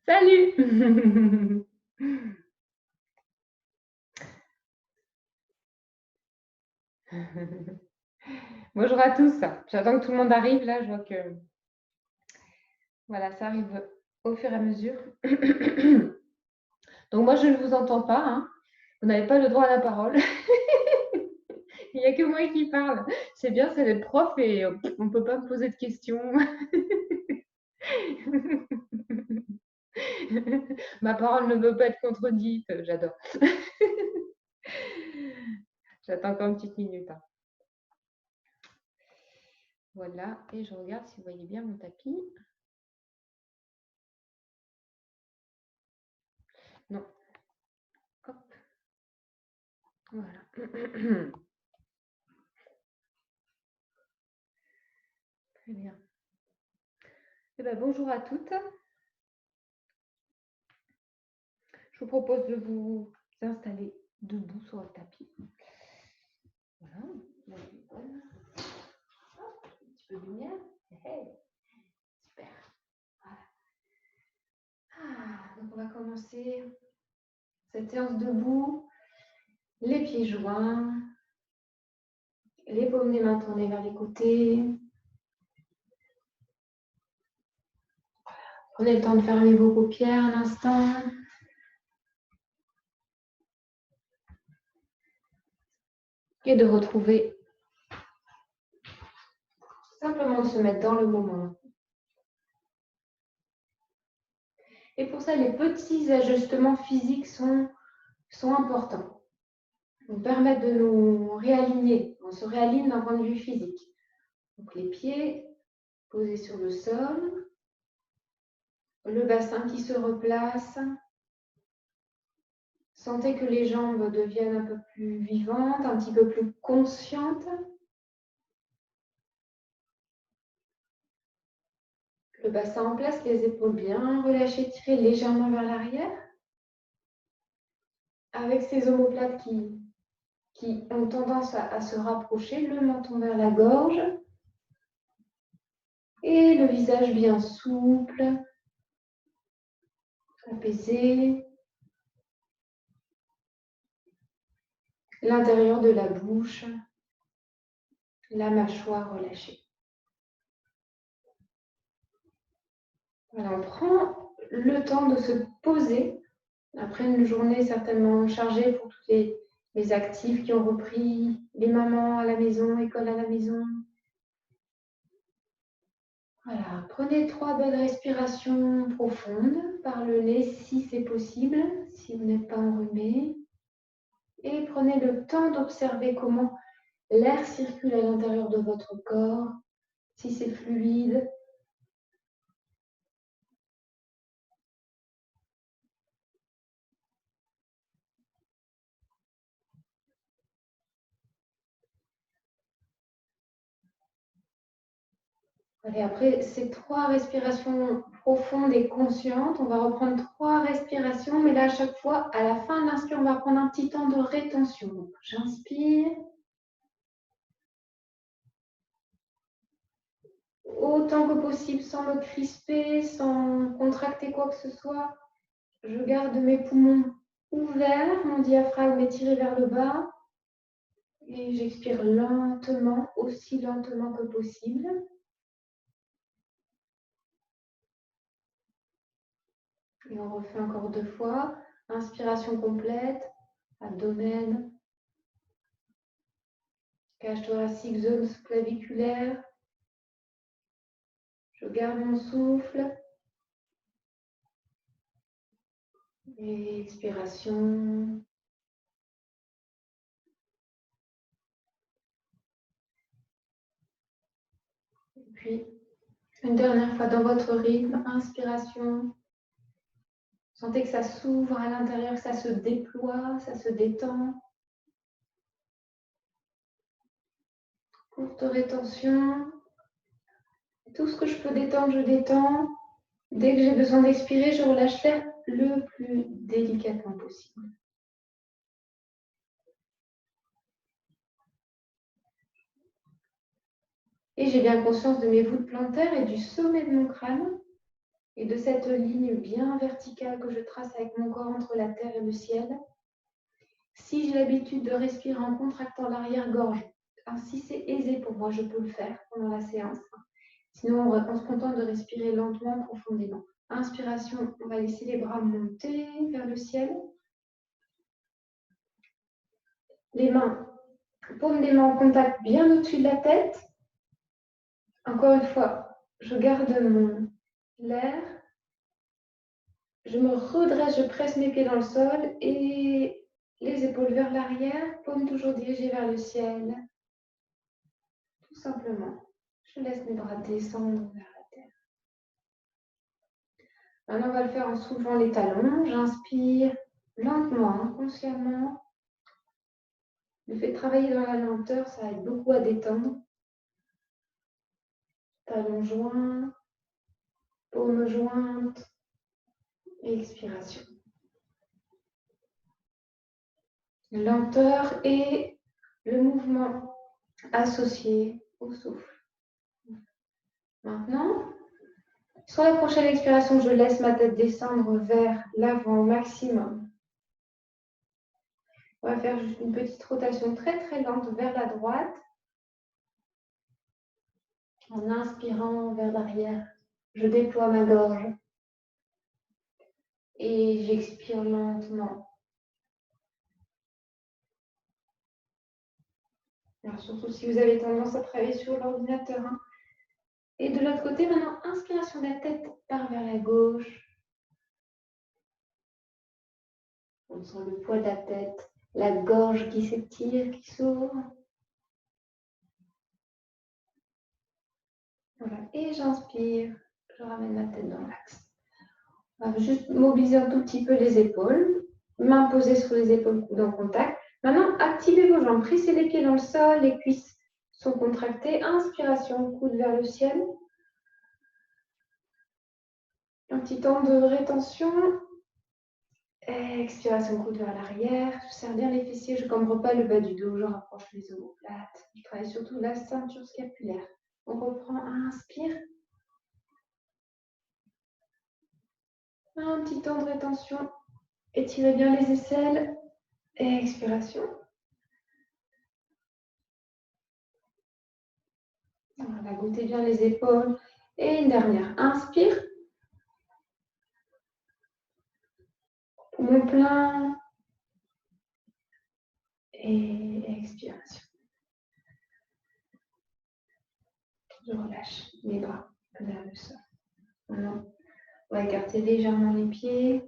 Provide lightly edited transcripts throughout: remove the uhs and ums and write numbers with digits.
Salut! Bonjour à tous. J'attends que tout le monde arrive. Là, je vois que voilà, ça arrive au fur et à mesure. Donc moi, je ne vous entends pas, hein. Vous n'avez pas le droit à la parole. Il n'y a que moi qui parle. C'est bien, c'est le prof et on ne peut pas me poser de questions. Ma parole ne veut pas être contredite. J'adore. J'attends encore une petite minute, hein. Voilà, et je regarde si vous voyez bien mon tapis. Non. Hop. Voilà. Très bien. Eh ben, bonjour à toutes. Je vous propose de vous installer debout sur le tapis. Voilà. La vue est bonne. Hop, un petit peu de lumière. Hey, super. Voilà. Donc on va commencer cette séance debout. Les pieds joints. Les paumes des mains tournées vers les côtés. Prenez le temps de fermer vos paupières un instant. Et de retrouver simplement de se mettre dans le moment. Et pour ça, les petits ajustements physiques sont importants. Ils nous permettent de nous réaligner. On se réaligne d'un point de vue physique. Donc les pieds posés sur le sol, le bassin qui se replace. Sentez que les jambes deviennent un peu plus vivantes, un petit peu plus conscientes. Le bassin en place, les épaules bien relâchées, tirées légèrement vers l'arrière. Avec ces omoplates qui ont tendance à se rapprocher, le menton vers la gorge. Et le visage bien souple, apaisé. L'intérieur de la bouche, la mâchoire relâchée. Voilà, on prend le temps de se poser après une journée certainement chargée pour tous les actifs qui ont repris, les mamans à la maison, école à la maison. Voilà, prenez 3 belles respirations profondes par le nez si c'est possible, si vous n'êtes pas enrhumé. Et prenez le temps d'observer comment l'air circule à l'intérieur de votre corps, si c'est fluide. Et après ces 3 respirations profondes et conscientes, on va reprendre 3 respirations, mais là à chaque fois, à la fin de l'inspire, on va prendre un petit temps de rétention. Donc, j'inspire. Autant que possible, sans me crisper, sans contracter quoi que ce soit. Je garde mes poumons ouverts, mon diaphragme étiré vers le bas. Et j'expire lentement, aussi lentement que possible. Et on refait encore 2 fois. Inspiration complète, abdomen, cage thoracique, zone claviculaire. Je garde mon souffle. Et expiration. Et puis, une dernière fois dans votre rythme, inspiration. Sentez que ça s'ouvre à l'intérieur, que ça se déploie, ça se détend. Courte rétention. Tout ce que je peux détendre, je détends. Dès que j'ai besoin d'expirer, je relâche l'air le plus délicatement possible. Et j'ai bien conscience de mes voûtes plantaires et du sommet de mon crâne. Et de cette ligne bien verticale que je trace avec mon corps entre la terre et le ciel, si j'ai l'habitude de respirer en contractant l'arrière-gorge, si c'est aisé pour moi, je peux le faire pendant la séance. Sinon, on se contente de respirer lentement, profondément. Inspiration, on va laisser les bras monter vers le ciel. Les mains, paume des mains en contact bien au-dessus de la tête. Encore une fois, je garde l'air. Je me redresse, je presse mes pieds dans le sol et les épaules vers l'arrière, paume toujours dirigée vers le ciel. Tout simplement. Je laisse mes bras descendre vers la terre. Maintenant, on va le faire en soulevant les talons. J'inspire lentement, consciemment. Le fait de travailler dans la lenteur, ça aide beaucoup à détendre. Talons joints, paumes jointes, expiration. Lenteur et le mouvement associé au souffle. Maintenant, sur la prochaine expiration, je laisse ma tête descendre vers l'avant au maximum. On va faire juste une petite rotation très très lente vers la droite. En inspirant vers l'arrière, je déploie ma gorge. Et j'expire lentement. Alors, surtout si vous avez tendance à travailler sur l'ordinateur. Et de l'autre côté, maintenant, inspiration de la tête part vers la gauche. On sent le poids de la tête, la gorge qui s'étire, qui s'ouvre. Voilà. Et j'inspire, je ramène ma tête dans l'axe. On va juste mobiliser un tout petit peu les épaules. Main posée sur les épaules, coude en contact. Maintenant, activez vos jambes. Pressez les pieds dans le sol, les cuisses sont contractées. Inspiration, coude vers le ciel. Un petit temps de rétention. Expiration, coude vers l'arrière. Je serre bien les fessiers, je ne cambre pas le bas du dos, je rapproche les omoplates. Je travaille surtout la ceinture scapulaire. On reprend, inspire. Un petit temps de rétention. Étirez bien les aisselles. Expiration. On va goûter bien les épaules. Et une dernière. Inspire. Poumon plein. Et expiration. Je relâche les bras vers le sol. Maintenant, on va écarter légèrement les pieds.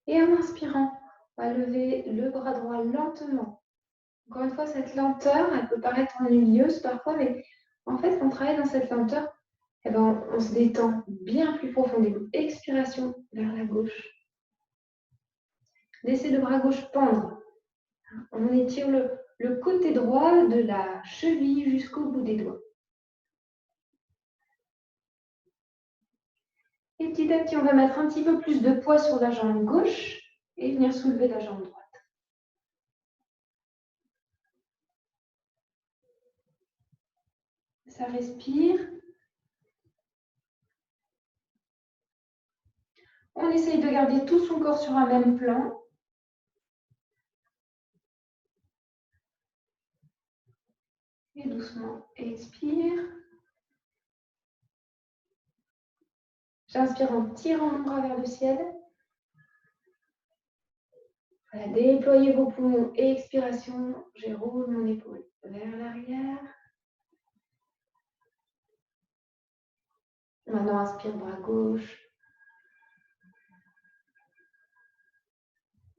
Et en inspirant, on va lever le bras droit lentement. Encore une fois, cette lenteur, elle peut paraître ennuyeuse parfois, mais en fait, quand on travaille dans cette lenteur, eh ben, on se détend bien plus profondément. Expiration vers la gauche. Laissez le bras gauche pendre. On étire le côté droit de la cheville jusqu'au bout des doigts. Et petit à petit, on va mettre un petit peu plus de poids sur la jambe gauche et venir soulever la jambe droite. Ça respire. On essaye de garder tout son corps sur un même plan. Et doucement, expire. J'inspire en tirant mon bras vers le ciel. Voilà, déployez vos poumons. Expiration, je roule mon épaule vers l'arrière. Maintenant, inspire, bras gauche.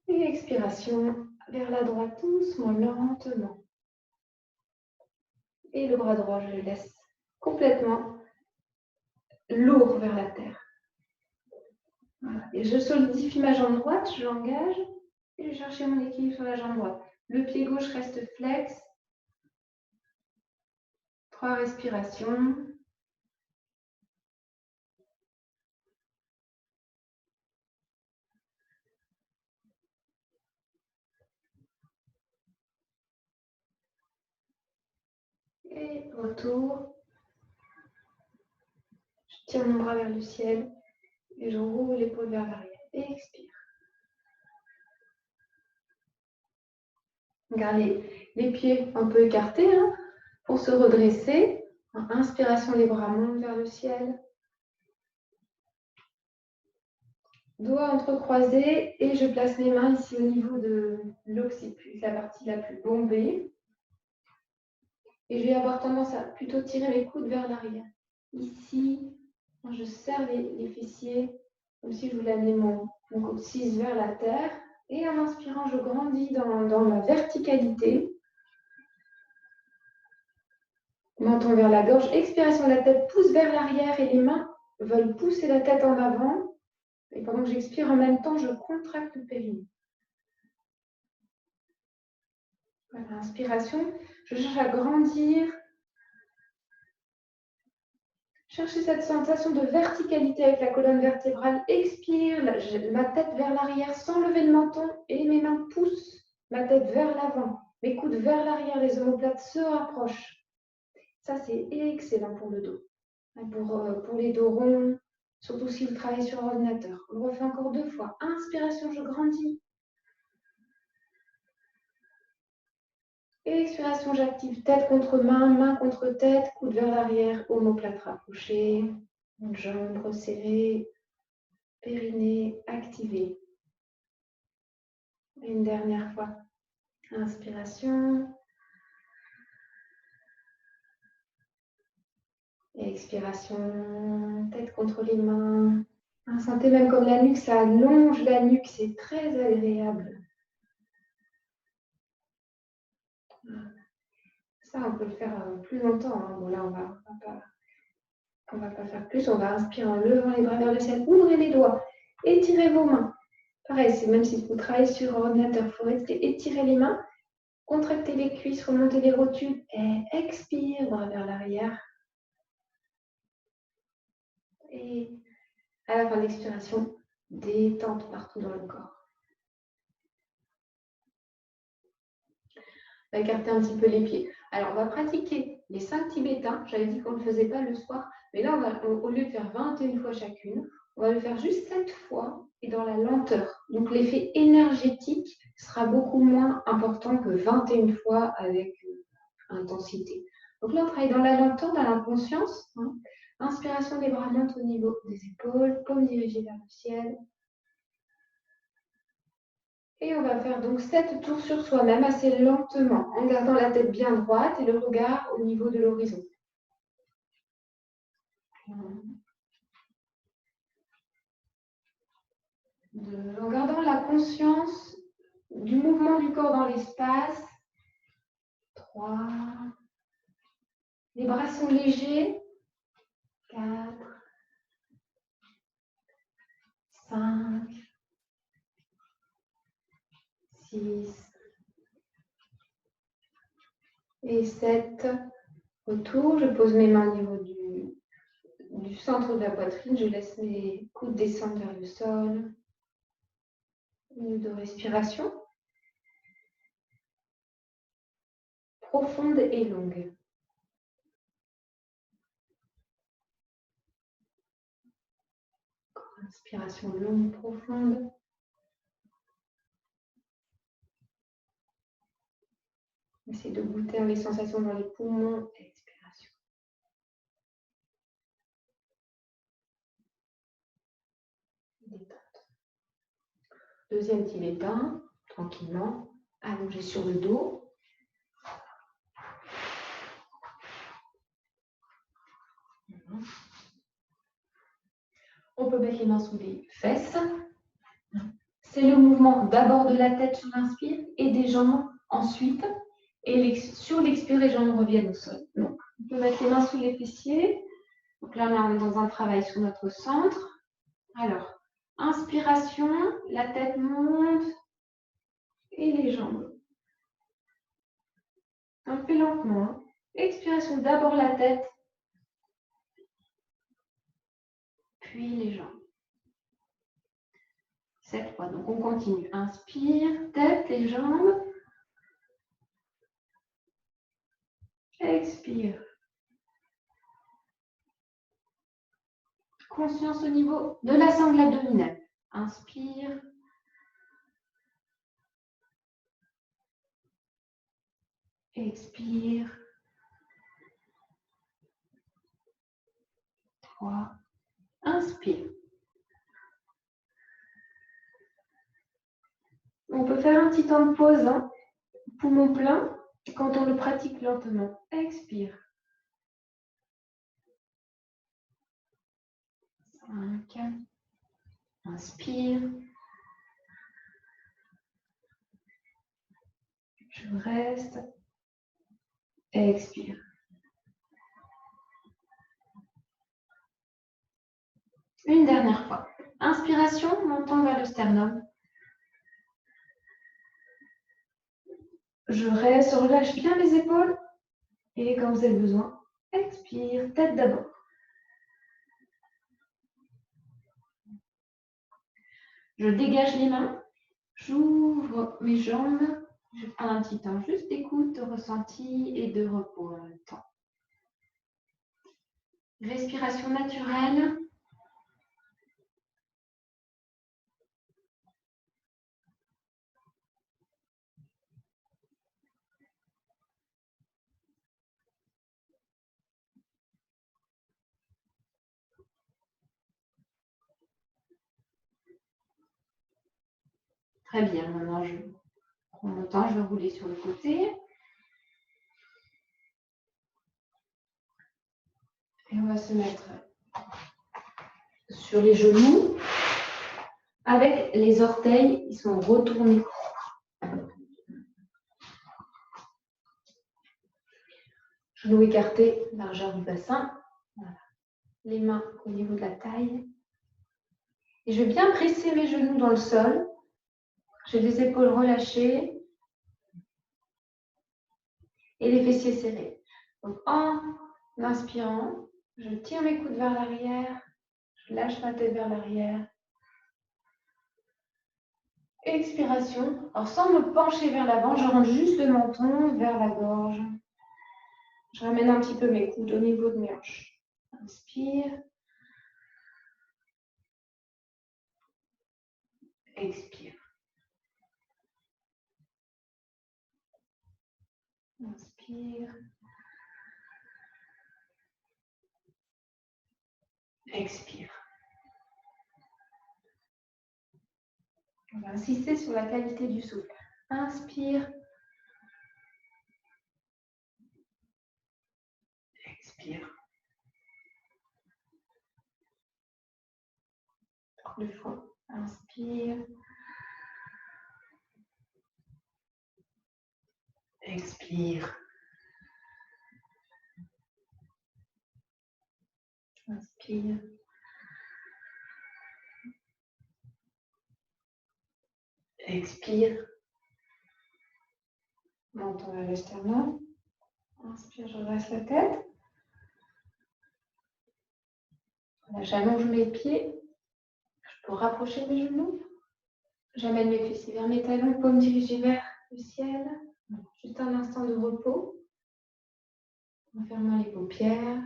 Et expiration vers la droite, doucement, lentement. Et le bras droit, je le laisse complètement lourd vers la terre. Voilà. Et je solidifie ma jambe droite, je l'engage et je vais chercher mon équilibre sur la jambe droite. Le pied gauche reste flex. 3 respirations. Et retour. Je Tire mon bras vers le ciel et je roule l'épaule vers l'arrière. Et expire. Gardez les pieds un peu écartés hein, pour se redresser. Inspiration, les bras montent vers le ciel. Doigts entrecroisés et je place mes mains ici au niveau de l'occiput, la partie la plus bombée. Et je vais avoir tendance à plutôt tirer mes coudes vers l'arrière. Ici, je serre les fessiers comme si je voulais amener mon coccyx vers la terre. Et en inspirant, je grandis dans ma verticalité. Menton vers la gorge. Expiration, la tête pousse vers l'arrière et les mains veulent pousser la tête en avant. Et pendant que j'expire, en même temps, je contracte le périnée. Voilà, inspiration. Je cherche à grandir. Cherchez cette sensation de verticalité avec la colonne vertébrale. Expire, ma tête vers l'arrière sans lever le menton et mes mains poussent ma tête vers l'avant. Mes coudes vers l'arrière, les omoplates se rapprochent. Ça, c'est excellent pour le dos. Pour les dos ronds, surtout si vous travaillez sur ordinateur. On le refait encore 2 fois. Inspiration, je grandis. Expiration, j'active tête contre main, main contre tête, coude vers l'arrière, omoplate rapprochée, jambes resserrées, périnée activé. Une dernière fois. Inspiration. Expiration, tête contre les mains. Sentez même comme la nuque, ça allonge la nuque, c'est très agréable. Ça, on peut le faire plus longtemps. Hein. Bon, là, on va pas faire plus. On va inspirer en levant les bras vers le ciel. Ouvrez les doigts. Étirez vos mains. Pareil, c'est même si vous travaillez sur ordinateur, il faut rester étirer les mains. Contractez les cuisses, remontez les rotules. Et expire, bras vers l'arrière. Et à la fin de l'expiration, détente partout dans le corps. On va écarter un petit peu les pieds. Alors, on va pratiquer les 5 tibétains. J'avais dit qu'on ne le faisait pas le soir. Mais là, au lieu de faire 21 fois chacune, on va le faire juste 7 fois et dans la lenteur. Donc, l'effet énergétique sera beaucoup moins important que 21 fois avec intensité. Donc là, on travaille dans la lenteur, dans l'inconscience. Hein. Inspiration, les bras montent au niveau des épaules, paumes dirigées vers le ciel. Et on va faire donc 7 tours sur soi-même assez lentement, en gardant la tête bien droite et le regard au niveau de l'horizon. En gardant la conscience du mouvement du corps dans l'espace. 3. Les bras sont légers. 4. 5. 6. Et 7. Autour, je pose mes mains au niveau du centre de la poitrine. Je laisse mes coudes descendre vers le sol. Une minute de respiration. Profonde et longue. Inspiration longue, profonde. Essayez de goûter les sensations dans les poumons. Expiration. Détente. Deuxième tibétain, tranquillement, allongé sur le dos. On peut mettre les mains sous les fesses. C'est le mouvement d'abord de la tête sur l'inspire et des jambes ensuite. Et sur l'expire, les jambes reviennent au sol. Donc, on peut mettre les mains sous les fessiers. Donc là, on est dans un travail sur notre centre. Alors, inspiration, la tête monte et les jambes. Un peu lentement. Expiration, d'abord la tête, puis les jambes. 7 fois. Donc, on continue. Inspire, tête, les jambes. Expire. Conscience au niveau de la sangle abdominale. Inspire. Expire. 3. Inspire. On peut faire un petit temps de pause, hein, poumon plein, quand on le pratique lentement. Expire. 5. Inspire. Je reste. Expire. Une dernière fois. Inspiration, montant vers le sternum. Je reste, relâche bien les épaules. Et quand vous avez besoin, expire, tête d'abord. Je dégage les mains. J'ouvre mes jambes. Je prends un petit temps juste d'écoute, de ressenti et de repos en même temps. Respiration naturelle. Très bien, maintenant je prends mon temps, je vais rouler sur le côté. Et on va se mettre sur les genoux avec les orteils qui sont retournés. Genoux écartés, largeur du bassin. Voilà. Les mains au niveau de la taille. Et je vais bien presser mes genoux dans le sol. J'ai les épaules relâchées et les fessiers serrés. Donc en inspirant, je tire mes coudes vers l'arrière, je lâche ma tête vers l'arrière. Expiration. Alors sans me pencher vers l'avant, je rentre juste le menton vers la gorge. Je ramène un petit peu mes coudes au niveau de mes hanches. Inspire. Expire. Inspire. Expire. On va insister sur la qualité du souffle. Inspire. Expire. Deux fois. Inspire. Expire. Inspire. Expire. Menton vers le sternum. Inspire, je redresse la tête. Là, j'allonge mes pieds. Je peux rapprocher mes genoux. J'amène mes fessiers vers mes talons, paumes dirigées vers le ciel. Juste un instant de repos. En fermant les paupières.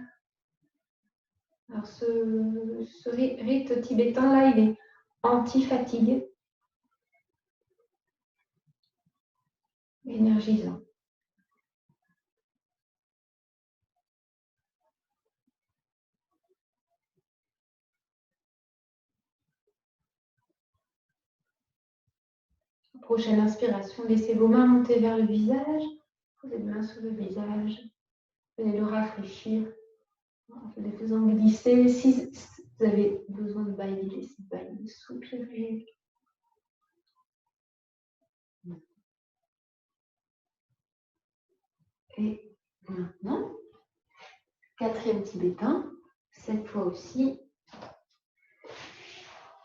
Alors, ce rite tibétain-là, il est anti-fatigue. Énergisant. Prochaine inspiration, laissez vos mains monter vers le visage. Posez les mains sur le visage. Venez le rafraîchir. En les faisant glisser. Si vous avez besoin de bailler, laissez bailler, soupirez. Et maintenant, quatrième tibétain. Cette fois aussi,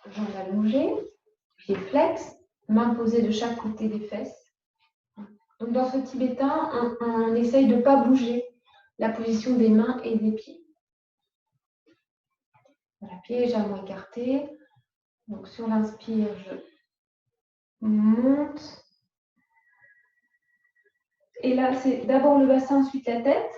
jambes allongées, pieds flex, mains posées de chaque côté des fesses. Donc dans ce tibétain, on essaye de ne pas bouger la position des mains et des pieds. Voilà, pieds et jambes écartés. Donc sur l'inspire, je monte. Et là, c'est d'abord le bassin, ensuite la tête.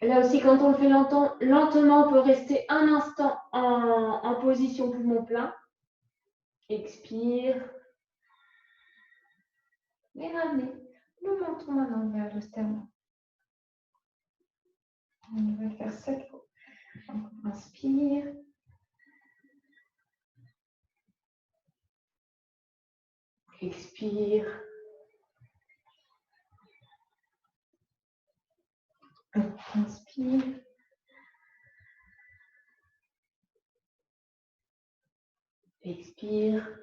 Là aussi, quand on le fait lentement, on peut rester un instant en position poumon plein. Expire. Et ramenez le menton maintenant vers le sternum. On va le faire 7 fois. Inspire. Expire. Inspire. Expire.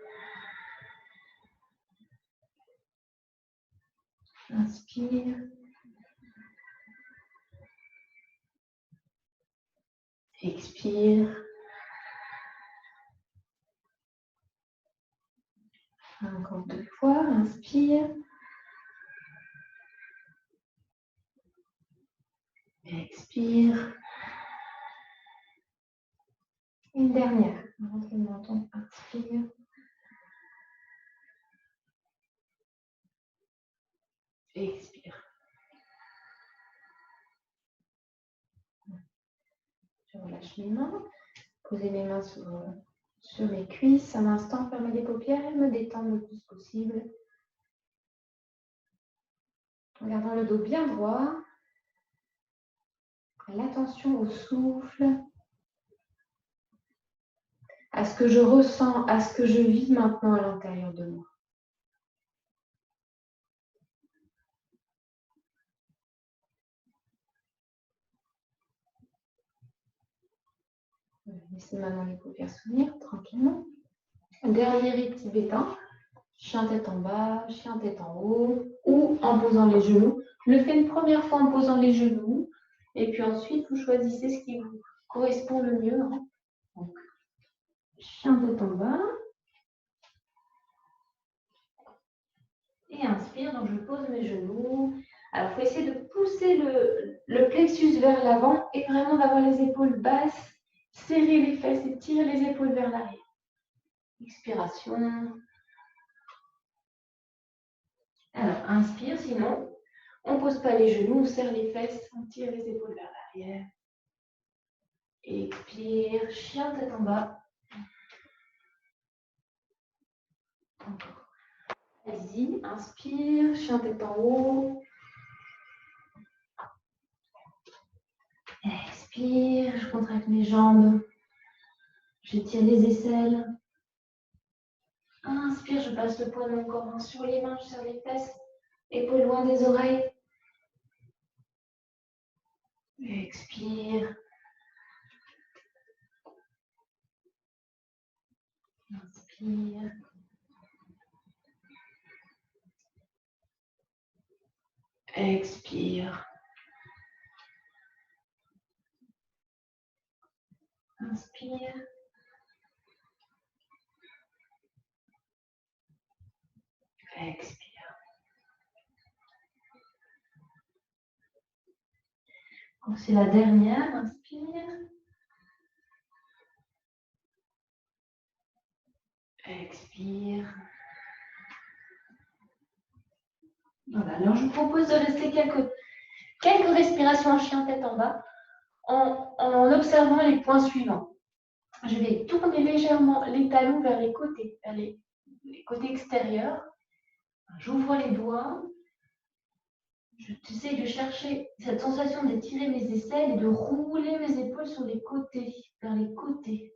Inspire. Expire. Encore 2 fois. Inspire. Expire. Une dernière. Rentre le menton. Inspire. Expire. Je relâche mes mains. Posez mes mains sur mes cuisses. Un instant, fermez les paupières et me détendre le plus possible. En gardant le dos bien droit. L'attention au souffle. À ce que je ressens, à ce que je vis maintenant à l'intérieur de moi. Laissez maintenant les paupières s'ouvrir tranquillement. Dernier rite tibétain. Chien tête en bas, chien tête en haut, ou en posant les genoux. Je le fais une première fois en posant les genoux, et puis ensuite vous choisissez ce qui vous correspond le mieux. Donc, chien tête en bas. Et inspire, donc je pose mes genoux. Alors, il faut essayer de pousser le plexus vers l'avant et vraiment d'avoir les épaules basses, serrer les fesses et tirer les épaules vers l'arrière. Expiration. Alors, inspire, sinon, on ne pose pas les genoux, on serre les fesses, on tire les épaules vers l'arrière. Expire, chien tête en bas. Encore. Vas-y, inspire, chien tête en haut. Expire, je contracte mes jambes. Je tire les aisselles. Inspire, je passe le poids de mon corps sur les mains, je serre les fesses. Épaules loin des oreilles. Expire. Inspire. Expire. Inspire. Expire. C'est la dernière. Inspire. Expire. Voilà. Alors, je vous propose de rester quelques respirations en chien tête en bas en observant les points suivants. Je vais tourner légèrement les talons vers les côtés, vers les côtés extérieurs. J'ouvre les doigts. J'essaie de chercher cette sensation d'étirer mes aisselles et de rouler mes épaules sur les côtés, vers les côtés.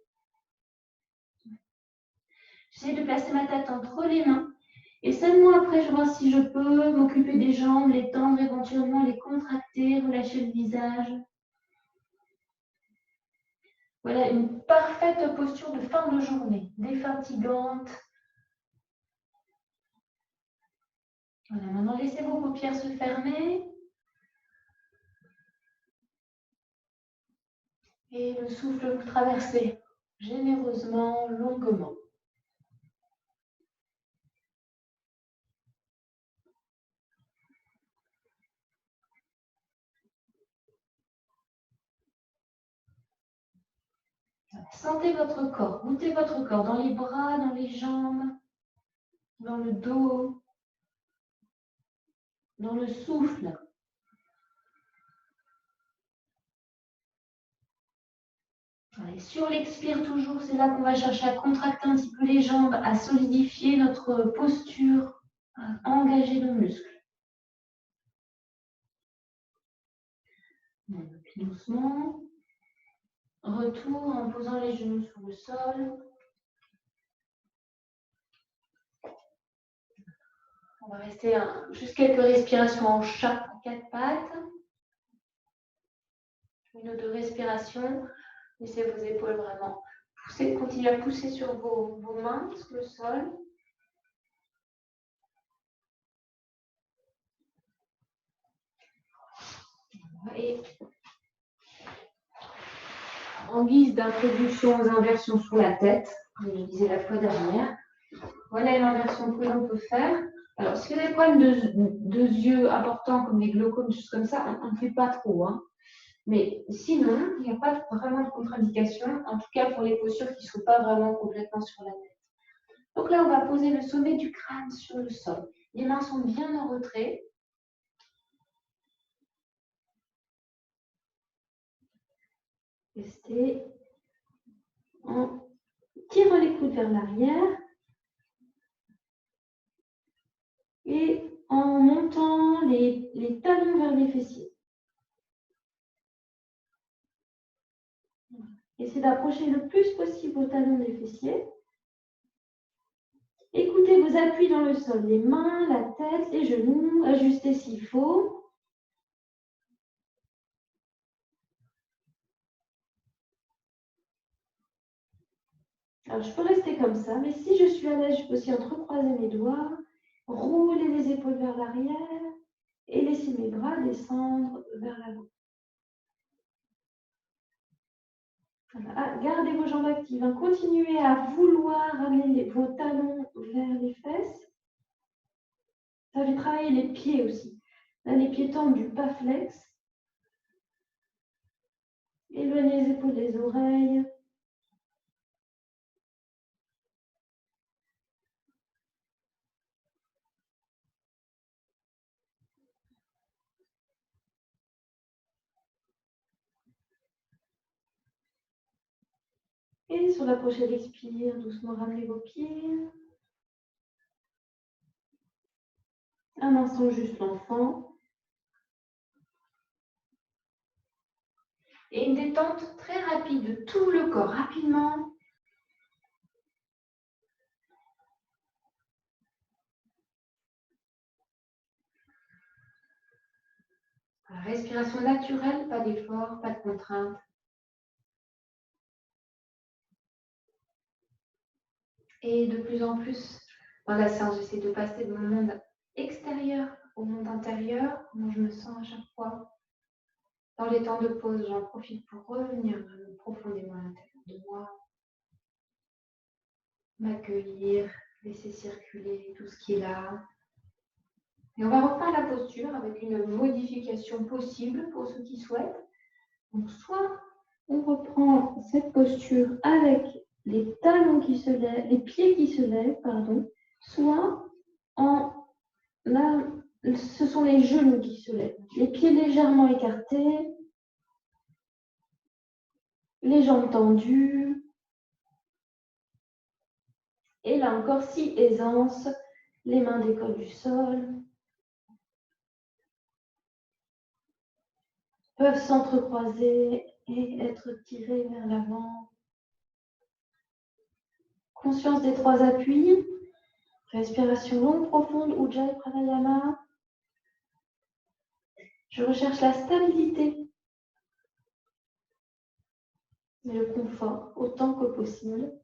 J'essaie de placer ma tête entre les mains et seulement après, je vois si je peux m'occuper des jambes, les tendre, éventuellement les contracter, relâcher le visage. Voilà, une parfaite posture de fin de journée, défatigante. Voilà, maintenant laissez vos paupières se fermer. Et le souffle vous traversez généreusement, longuement. Sentez votre corps, goûtez votre corps dans les bras, dans les jambes, dans le dos, dans le souffle. Et sur l'expire toujours, c'est là qu'on va chercher à contracter un petit peu les jambes, à solidifier notre posture, à engager nos muscles. Puis doucement, retour en posant les genoux sur le sol. On va rester juste quelques respirations en chat à quatre pattes. Une ou deux respirations. Laissez vos épaules vraiment pousser. Continuez à pousser sur vos mains sur le sol. Et en guise d'introduction aux inversions sous la tête, comme je disais la fois dernière, voilà une inversion que l'on peut faire. Alors, si vous avez des problèmes de yeux importants comme les glaucomes, des choses comme ça, on ne fait pas trop. Hein. Mais sinon, il n'y a pas vraiment de contre-indication, en tout cas pour les postures qui ne sont pas vraiment complètement sur la tête. Donc là, on va poser le sommet du crâne sur le sol. Les mains sont bien en retrait. Restez en tirant les coudes vers l'arrière et en montant les talons vers les fessiers. Essayez d'approcher le plus possible vos talons des fessiers. Écoutez vos appuis dans le sol, les mains, la tête, les genoux, ajustez s'il faut. Alors, je peux rester comme ça, mais si je suis à l'aise, je peux aussi entrecroiser mes doigts, rouler les épaules vers l'arrière et laisser mes bras descendre vers l'avant. Voilà. Gardez vos jambes actives. Hein. Continuez à vouloir ramener vos talons vers les fesses. Ça fait travailler les pieds aussi. Là, les pieds tendent du bas flex. Éloignez les épaules des oreilles. Et sur la prochaine expire, doucement ramenez vos pieds. Un instant, juste l'enfant. Et une détente très rapide de tout le corps, rapidement. Respiration naturelle, pas d'effort, pas de contrainte. Et de plus en plus, dans la séance, j'essaie de passer de mon monde extérieur au monde intérieur, comment je me sens à chaque fois. Dans les temps de pause, j'en profite pour revenir vraiment profondément à l'intérieur de moi, m'accueillir, laisser circuler tout ce qui est là. Et on va reprendre la posture avec une modification possible pour ceux qui souhaitent. Donc, soit on reprend cette posture avec les talons qui se lèvent, les pieds qui se lèvent, pardon, soit ce sont les genoux qui se lèvent, les pieds légèrement écartés, les jambes tendues. Et là encore, si aisance, les mains décollent du sol, peuvent s'entrecroiser et être tirées vers l'avant. Conscience des trois appuis. Respiration longue, profonde, Ujjayi Pranayama. Je recherche la stabilité et le confort autant que possible.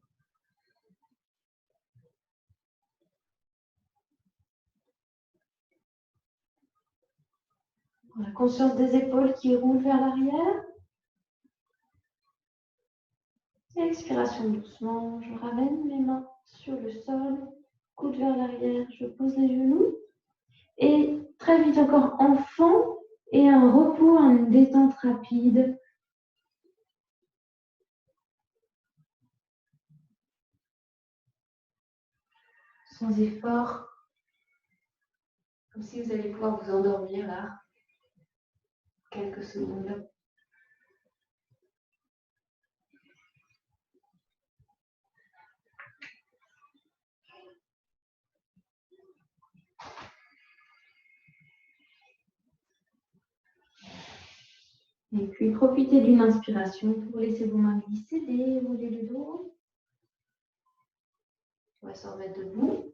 La conscience des épaules qui roulent vers l'arrière. Expiration doucement, je ramène les mains sur le sol, coude vers l'arrière, je pose les genoux. Et très vite encore enfant et un repos, une détente rapide. Sans effort. Comme si vous allez pouvoir vous endormir là. Quelques secondes. Et puis, profitez d'une inspiration pour laisser vos mains glisser, dérouler le dos. On va se remettre debout.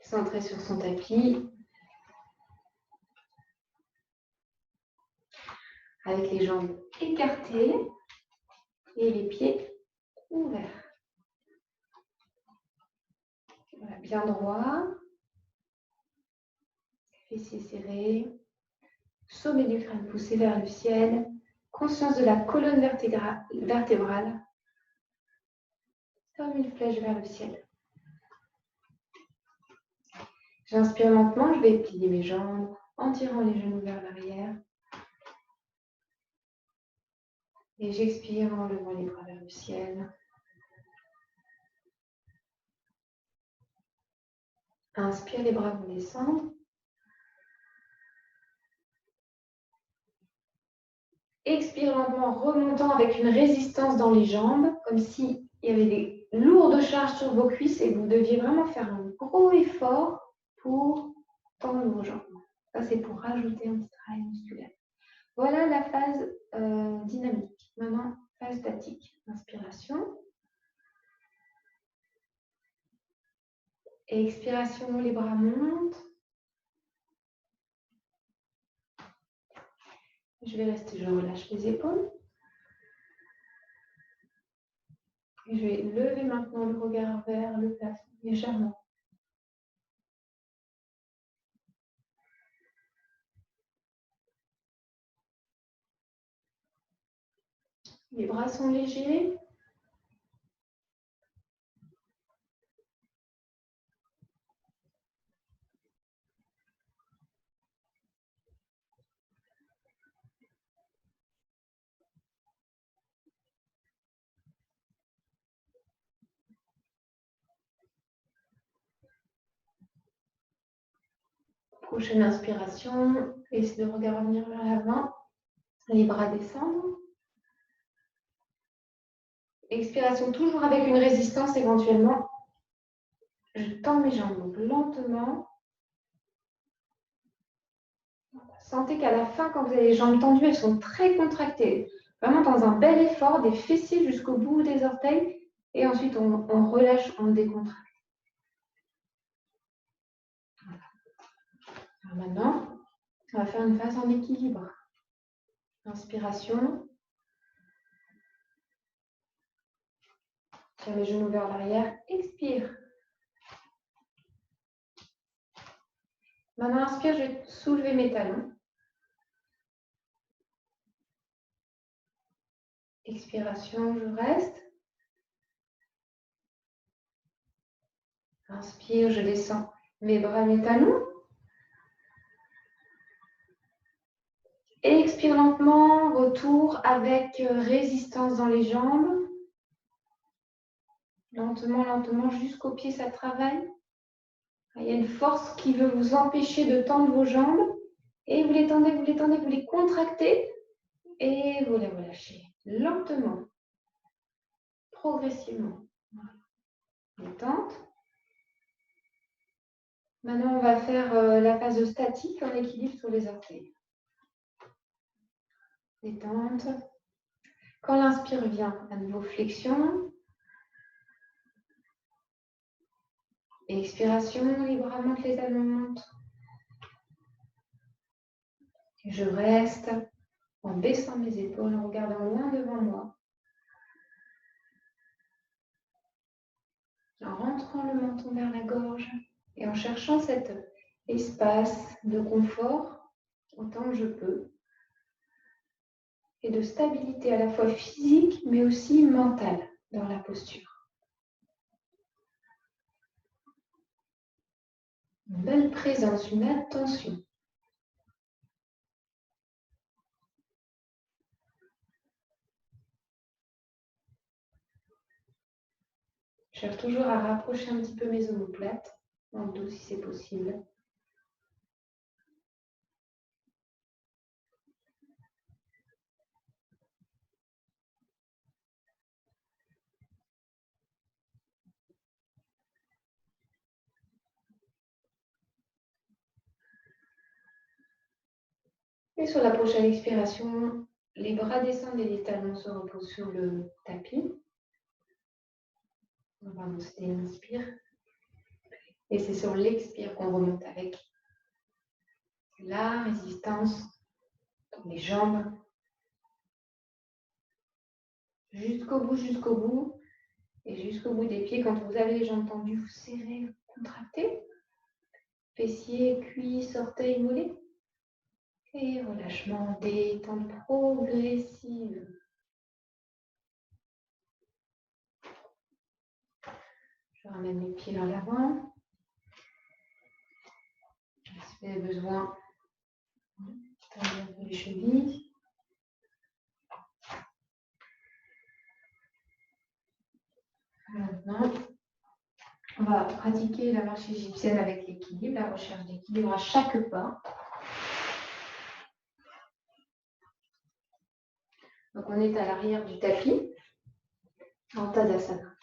Centré sur son tapis. Avec les jambes écartées et les pieds ouverts. Voilà, bien droit. Fessiers serrés. Sommet du crâne poussé vers le ciel. Conscience de la colonne vertébrale. Comme une flèche vers le ciel. J'inspire lentement, je vais plier mes jambes en tirant les genoux vers l'arrière. Et j'expire en levant les bras vers le ciel. Inspire, les bras vont descendre. Expire lentement, remontant avec une résistance dans les jambes, comme s'il y avait des lourdes charges sur vos cuisses et vous deviez vraiment faire un gros effort pour tendre vos jambes. Ça, c'est pour rajouter un petit travail musculaire. Voilà la phase dynamique. Maintenant, phase statique. Inspiration. Et expiration, les bras montent. Je vais rester, je relâche les épaules. Et je vais lever maintenant le regard vers le plafond, légèrement. Les bras sont légers. Prochaine inspiration, laissez le regard revenir vers l'avant. Les bras descendent. Expiration, toujours avec une résistance éventuellement. Je tends mes jambes donc lentement. Sentez qu'à la fin, quand vous avez les jambes tendues, elles sont très contractées. Vraiment dans un bel effort, des fessiers jusqu'au bout des orteils. Et ensuite, on relâche, on décontracte. Voilà. Alors maintenant, on va faire une phase en équilibre. Inspiration. Tire les genoux vers l'arrière. Expire. Maintenant, inspire, je vais soulever mes talons. Expiration, je reste. Inspire, je descends mes bras, mes talons. Expire lentement, retour avec résistance dans les jambes. Lentement, lentement, jusqu'aux pieds, ça travaille. Il y a une force qui veut vous empêcher de tendre vos jambes. Et vous les tendez, vous les tendez, vous les contractez. Et vous les relâchez lentement, progressivement. Voilà. Détente. Maintenant, on va faire la phase statique en équilibre sur les orteils. Détente. Quand l'inspire vient, à nouveau flexion. Expiration, les bras montent, les talons montent. Et je reste en baissant mes épaules, en regardant loin devant moi. En rentrant le menton vers la gorge et en cherchant cet espace de confort autant que je peux. Et de stabilité à la fois physique mais aussi mentale dans la posture. Une belle présence, une attention. Je cherche toujours à rapprocher un petit peu mes omoplates, dans le dos si c'est possible. Et sur la prochaine expiration, les bras descendent et les talons se reposent sur le tapis. On va monter l'inspire. Et c'est sur l'expire qu'on remonte avec la résistance dans les jambes. Jusqu'au bout. Et jusqu'au bout des pieds. Quand vous avez les jambes tendues, vous serrez, vous contractez. Fessiers, cuisses, orteils, mollets. Et relâchement, détente progressive. Je ramène les pieds vers l'avant. Si vous avez besoin, tendez un peu les chevilles. Maintenant, on va pratiquer la marche égyptienne avec l'équilibre, la recherche d'équilibre à chaque pas. Donc, on est à l'arrière du tapis, en Tadasana.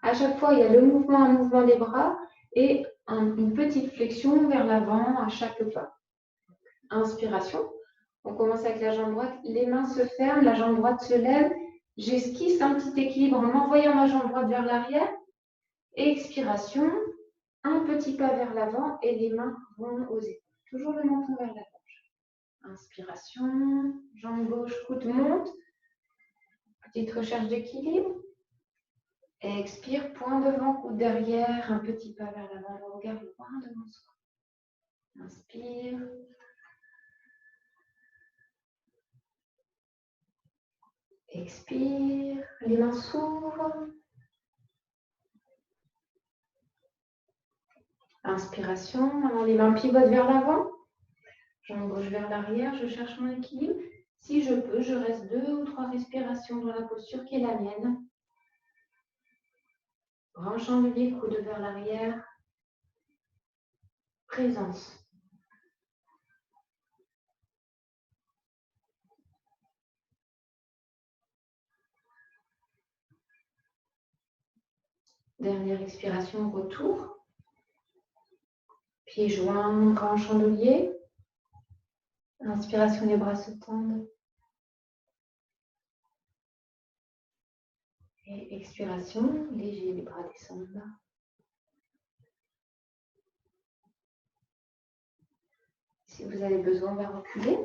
À chaque fois, il y a un mouvement des bras et une petite flexion vers l'avant à chaque pas. Inspiration. On commence avec la jambe droite, les mains se ferment, la jambe droite se lève. J'esquisse un petit équilibre en envoyant ma jambe droite vers l'arrière. Expiration, un petit pas vers l'avant et les mains vont aux épaules. Toujours le menton vers la gauche. Inspiration, jambe gauche, coude monte. Petite recherche d'équilibre. Expire, point devant, coude derrière, un petit pas vers l'avant, le regard loin devant soi. Inspire. Expire, les mains s'ouvrent. Inspiration, maintenant les mains pivotent vers l'avant. Jambe gauche vers l'arrière, je cherche mon équilibre. Si je peux, je reste 2 ou 3 respirations dans la posture qui est la mienne. Grand chandelier, coude vers l'arrière. Présence. Dernière expiration, retour. Pieds joints, grand chandelier. Inspiration, les bras se tendent. Et expiration, léger, les bras descendent. Si vous avez besoin, on va reculer.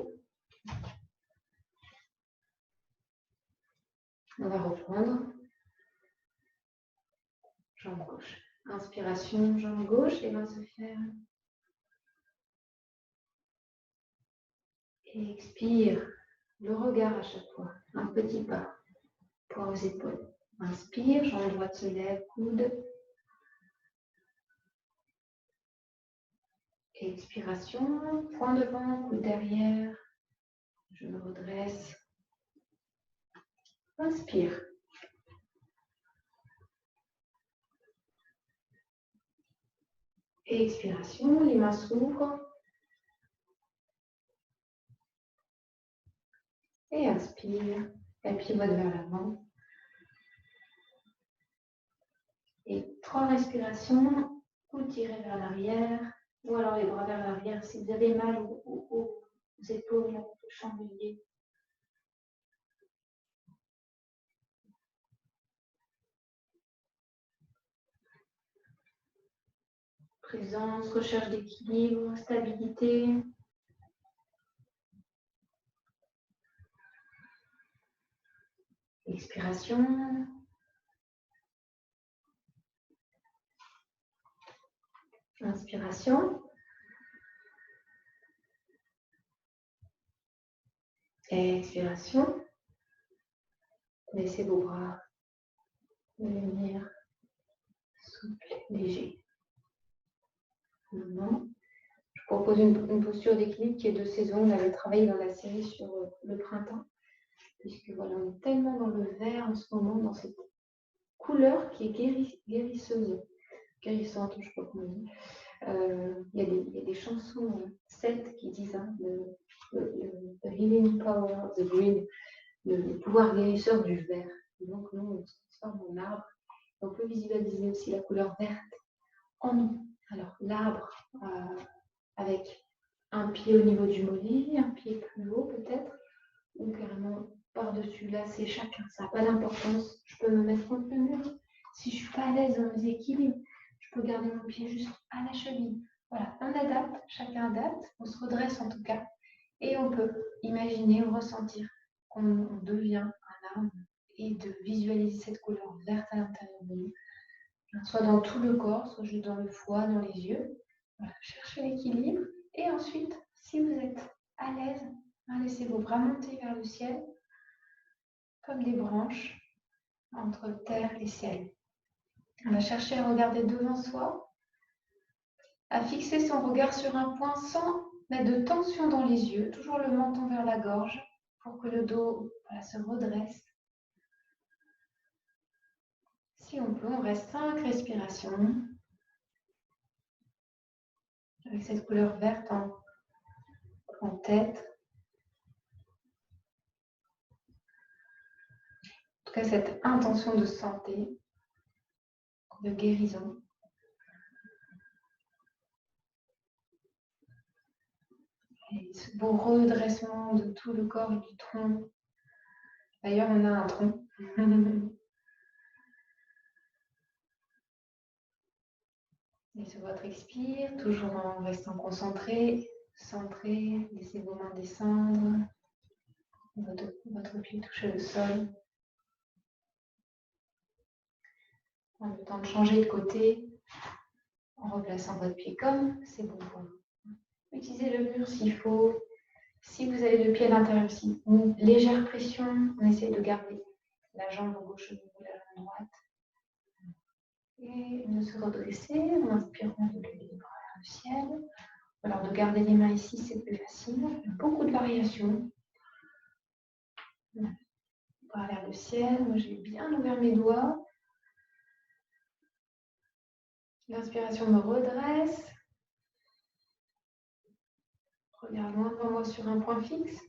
On va reprendre. Jambe gauche. Inspiration, jambe gauche, les mains se ferment. Et expire, le regard à chaque fois. Un petit pas, poing aux épaules. Inspire, jambe droite se lève, coude. Expiration, point devant, coude derrière. Je me redresse. Inspire. Et expiration, les mains s'ouvrent. Et inspire, elle pivote vers l'avant. Et 3 respirations, vous tirez vers l'arrière, ou alors les bras vers l'arrière si vous avez mal aux épaules, au chandelier. Présence, recherche d'équilibre, stabilité. Expiration. Inspiration. Expiration. Laissez vos bras devenir souples, légers. Maintenant, je propose une posture d'équilibre qui est de saison. On avait travaillé dans la série sur le printemps, puisque voilà, on est tellement dans le vert en ce moment, dans cette couleur qui est guérisseuse, guérissante, je ne sais pas comment on dit. Il y a des chansons celtes qui disent the healing power of the green, le pouvoir guérisseur du vert. Et donc, nous, on se transforme en arbre. On peut visualiser aussi la couleur verte en nous. Alors, l'arbre avec un pied au niveau du mollet, un pied plus haut peut-être, ou carrément par-dessus. Là, c'est chacun, ça n'a pas d'importance. Je peux me mettre contre le mur. Si je ne suis pas à l'aise dans mes équilibres, je peux garder mon pied juste à la cheville. Voilà, on adapte, chacun adapte, on se redresse en tout cas. Et on peut imaginer ou ressentir qu'on devient un arbre et de visualiser cette couleur verte à l'intérieur de nous, soit dans tout le corps, soit juste dans le foie, dans les yeux. Voilà, cherchez l'équilibre. Et ensuite, si vous êtes à l'aise, laissez vos bras monter vers le ciel, comme des branches entre terre et ciel. On va chercher à regarder devant soi, à fixer son regard sur un point sans mettre de tension dans les yeux, toujours le menton vers la gorge pour que le dos se redresse. Si on peut, on reste 5 respirations avec cette couleur verte en tête. En tout cas, cette intention de santé, de guérison. Et ce beau redressement de tout le corps et du tronc. D'ailleurs, on a un tronc. Et sur votre expire, toujours en restant concentré, centré, laissez vos mains descendre, votre pied toucher le sol. En le temps de changer de côté, en replaçant votre pied comme c'est bon pour vous. Utilisez le mur s'il faut. Si vous avez le pied à l'intérieur aussi, une légère pression, on essaie de garder la jambe gauche au niveau de la jambe droite. Et de se redresser en inspirant de lever les bras vers le ciel. Alors de garder les mains ici, c'est plus facile. Il y a beaucoup de variations. Bras vers le ciel. Moi, j'ai bien ouvert mes doigts. L'inspiration me redresse. Regarde loin devant moi sur un point fixe.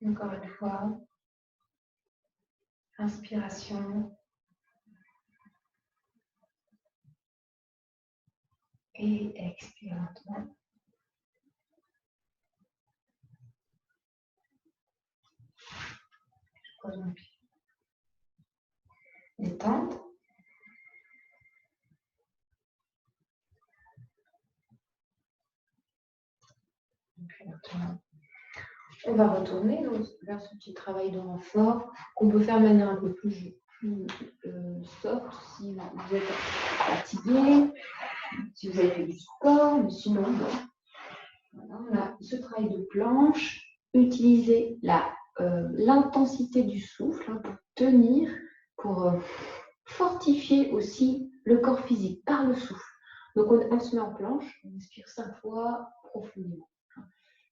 Encore une fois. Inspiration. Et expire lentement. Je pose mon pied. Détente. Et puis maintenant, on va retourner vers ce petit travail de renfort qu'on peut faire de manière un peu plus soft si vous êtes fatigué, si vous avez fait du sport, mais sinon, bon. Voilà, on a ce travail de planche. Utilisez l'intensité du souffle pour tenir, pour fortifier aussi le corps physique par le souffle. Donc on se met en planche, on inspire 5 fois profondément.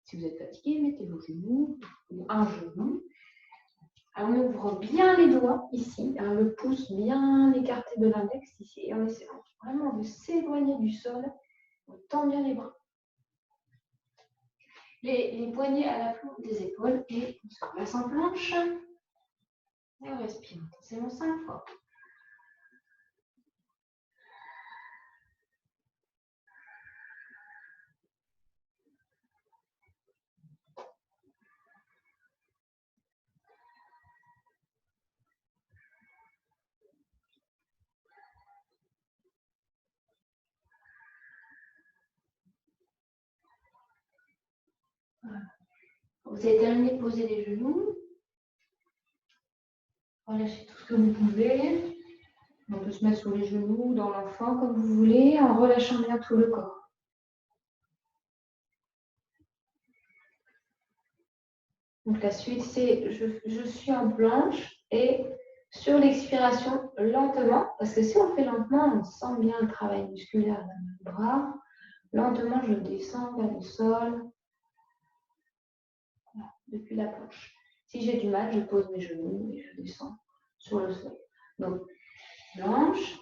Si vous êtes fatigué, mettez vos genoux, ou un genou. On ouvre bien les doigts ici, le pouce bien écarté de l'index ici, et on essaie vraiment de s'éloigner du sol. On tend bien les bras. Les poignets à la flotte des épaules et on se place en planche. Et on respire intensément 5 fois. Voilà. Vous avez terminé de poser les genoux. Relâchez tout ce que vous pouvez. On peut se mettre sur les genoux, dans l'enfant, comme vous voulez, en relâchant bien tout le corps. Donc la suite, c'est je suis en planche et sur l'expiration, lentement, parce que si on fait lentement, on sent bien le travail musculaire dans le bras. Lentement, je descends vers le sol, voilà, depuis la planche. Si j'ai du mal, je pose mes genoux et je descends sur le sol. Donc, planche.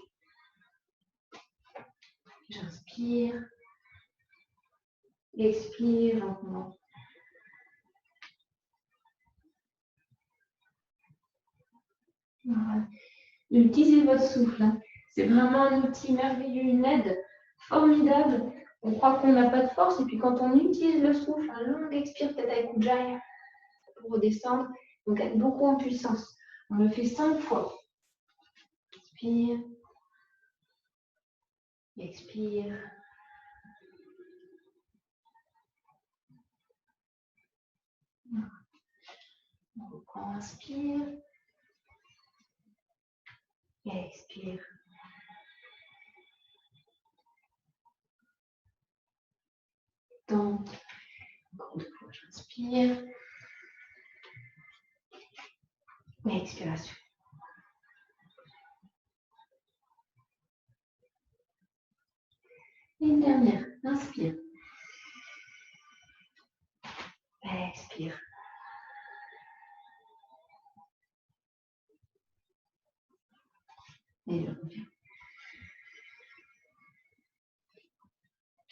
J'inspire. Expire lentement. Voilà. Utilisez votre souffle. Hein. C'est vraiment un outil merveilleux, une aide formidable. On croit qu'on n'a pas de force et puis quand on utilise le souffle, un long expire peut-être avec Ujjayi pour redescendre, donc être beaucoup en puissance. On le fait 5 fois. Inspire. Expire. On reprend, inspire. Et expire. Tente. Encore une fois, j'inspire. Et expiration. Et une dernière. Inspire. Et expire. Et je reviens.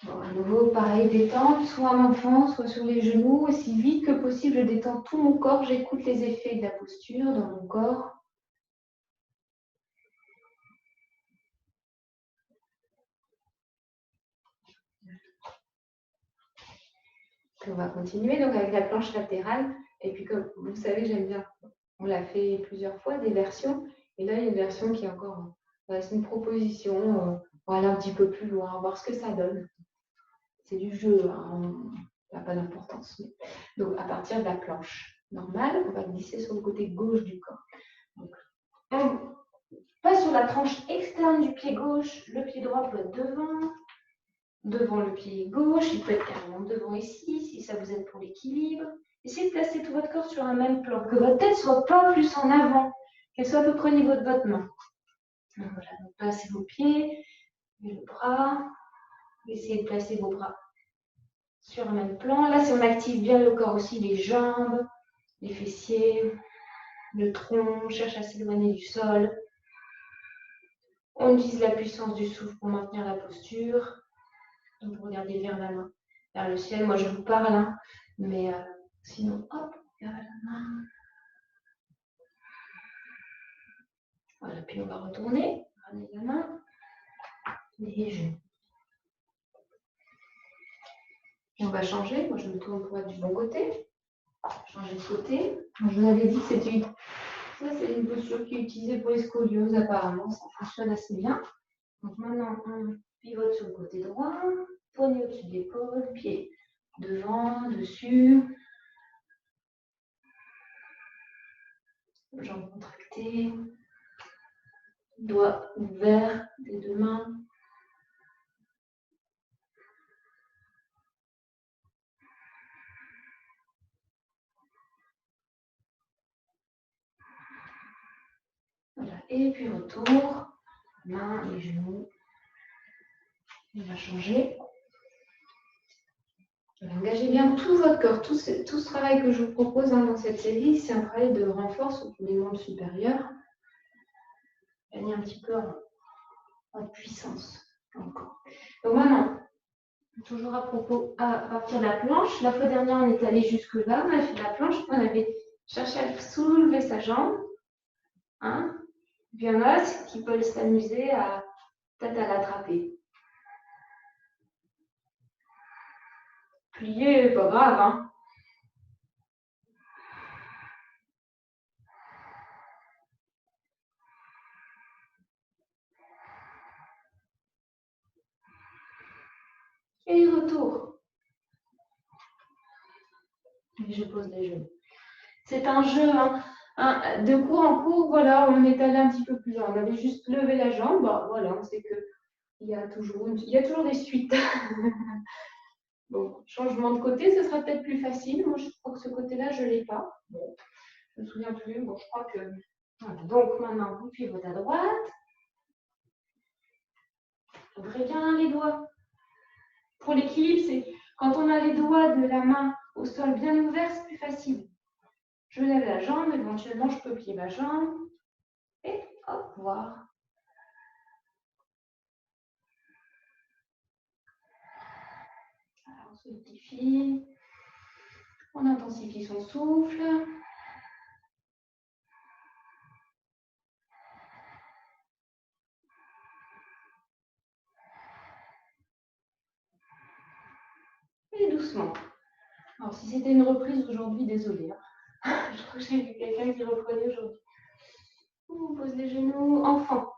Bon, à nouveau, pareil, détente, soit à l'enfant, soit sur les genoux. Aussi vite que possible, je détends tout mon corps. J'écoute les effets de la posture dans mon corps. On va continuer donc avec la planche latérale. Et puis, comme vous savez, j'aime bien. On l'a fait plusieurs fois, des versions. Et là, il y a une version qui est encore. C'est une proposition. On va aller un petit peu plus loin, voir ce que ça donne. C'est du jeu, hein, ça n'a pas d'importance. Donc, à partir de la planche normale, on va glisser sur le côté gauche du corps. Donc, on passe sur la tranche externe du pied gauche. Le pied droit peut être devant le pied gauche. Il peut être carrément devant ici, si ça vous aide pour l'équilibre. Essayez de placer tout votre corps sur un même plan, que votre tête soit pas plus en avant, qu'elle soit à peu près au niveau de votre main. Donc, voilà, donc placez vos pieds, et le bras. Essayez de placer vos bras sur un même plan. Là, si on active bien le corps aussi, les jambes, les fessiers, le tronc, on cherche à s'éloigner du sol. On utilise la puissance du souffle pour maintenir la posture. Donc, regardez vers la main, vers le ciel. Moi, je vous parle, hein, mais sinon, hop, vers la main. Voilà, puis on va retourner, ramener la main, les genoux. Et on va changer. Moi, je me tourne pour être du bon côté. Changer de côté. Je vous avais dit que c'était une posture qui est utilisée pour les scolioses, apparemment. Ça fonctionne assez bien. Donc maintenant, on pivote sur le côté droit. Poignet au-dessus de l'épaule, pied devant, dessus. Jambes contractées. Doigts ouverts des deux mains. Voilà. Et puis retour, main, les genoux. On va changer. Engagez bien tout votre corps. Tout ce travail que je vous propose dans cette série, c'est un travail de renfort sur tous les membres supérieurs. Gagner un petit peu en puissance encore. Donc maintenant, toujours à partir de la planche. La fois dernière, on est allé jusque-là. On a fait la planche. On avait cherché à soulever sa jambe. Hein. Puis il y en a qui peuvent s'amuser à peut-être à l'attraper. Plier, pas grave. Hein. Et retour. Et je pose les genoux. C'est un jeu de cours en cours. Voilà, on est allé un petit peu plus loin. On avait juste levé la jambe. Bah, voilà, on sait qu'il y a toujours des suites. Bon, changement de côté, ce sera peut-être plus facile. Moi, je crois que ce côté-là, je ne l'ai pas. Bon, je ne me souviens plus. Bon, je crois que... Voilà. Donc, maintenant, vous pivotez à droite. Ouvrez bien les doigts. Pour l'équilibre, c'est quand on a les doigts de la main au sol bien ouverts, c'est plus facile. Je lève la jambe, éventuellement, je peux plier ma jambe. Et hop, voir. Alors, on solidifie. On intensifie son souffle. Et doucement. Alors, si c'était une reprise aujourd'hui, désolée. Je crois que j'ai vu quelqu'un qui reprenait aujourd'hui. On pose les genoux, enfant.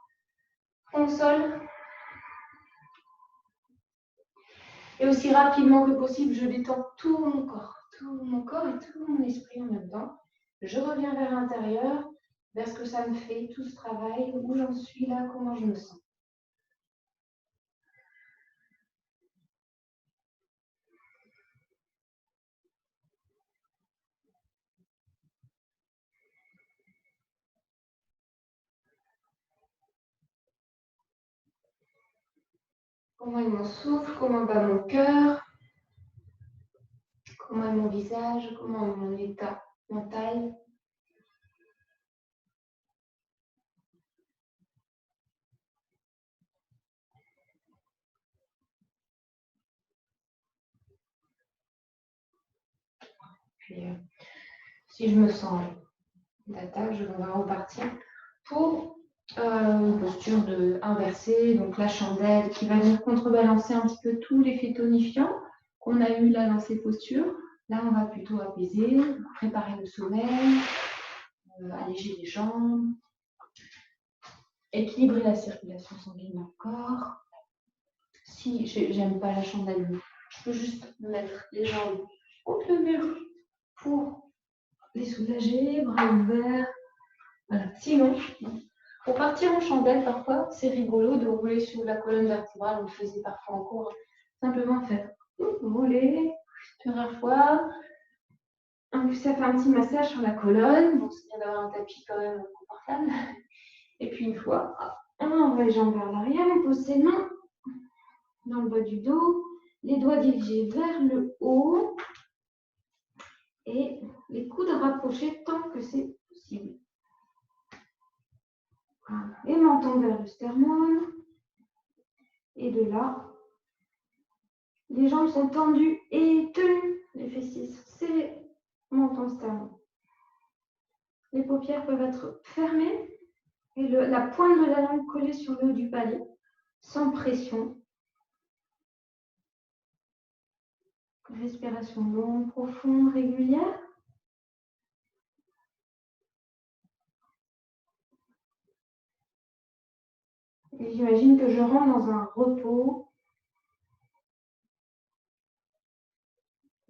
Front au sol. Et aussi rapidement que possible, je détends tout mon corps et tout mon esprit en même temps. Je reviens vers l'intérieur, vers ce que ça me fait, tout ce travail, où j'en suis là, comment je me sens. Comment est mon souffle, comment bat mon cœur, comment est mon visage, comment est mon état mental. Puis, si je me sens d'attaque, je vais repartir pour une posture inversée, donc la chandelle qui va venir contrebalancer un petit peu tout l'effet tonifiant qu'on a eu là dans ces postures. Là, on va plutôt apaiser, préparer le sommeil, alléger les jambes, équilibrer la circulation sanguine dans le corps. Si j'aime pas la chandelle, je peux juste mettre les jambes contre le mur pour les soulager, bras ouverts. Voilà. Sinon, pour partir en chandelle, parfois, c'est rigolo de rouler sur la colonne vertébrale. On le faisait parfois en cours. Simplement faire rouler, plusieurs fois. Ça fait un petit massage sur la colonne. Bon, c'est bien d'avoir un tapis quand même confortable. Et puis une fois, on envoie les jambes vers l'arrière, on pose ses mains dans le bas du dos, les doigts dirigés vers le haut et les coudes rapprochés tant que c'est possible. Voilà. Et menton vers le sternum. Et de là, les jambes sont tendues et tenues. Les fessiers sont serrés. Menton, sternum. Les paupières peuvent être fermées et la pointe de la langue collée sur le haut du palais, sans pression. Respiration longue, profonde, régulière. Et j'imagine que je rentre dans un repos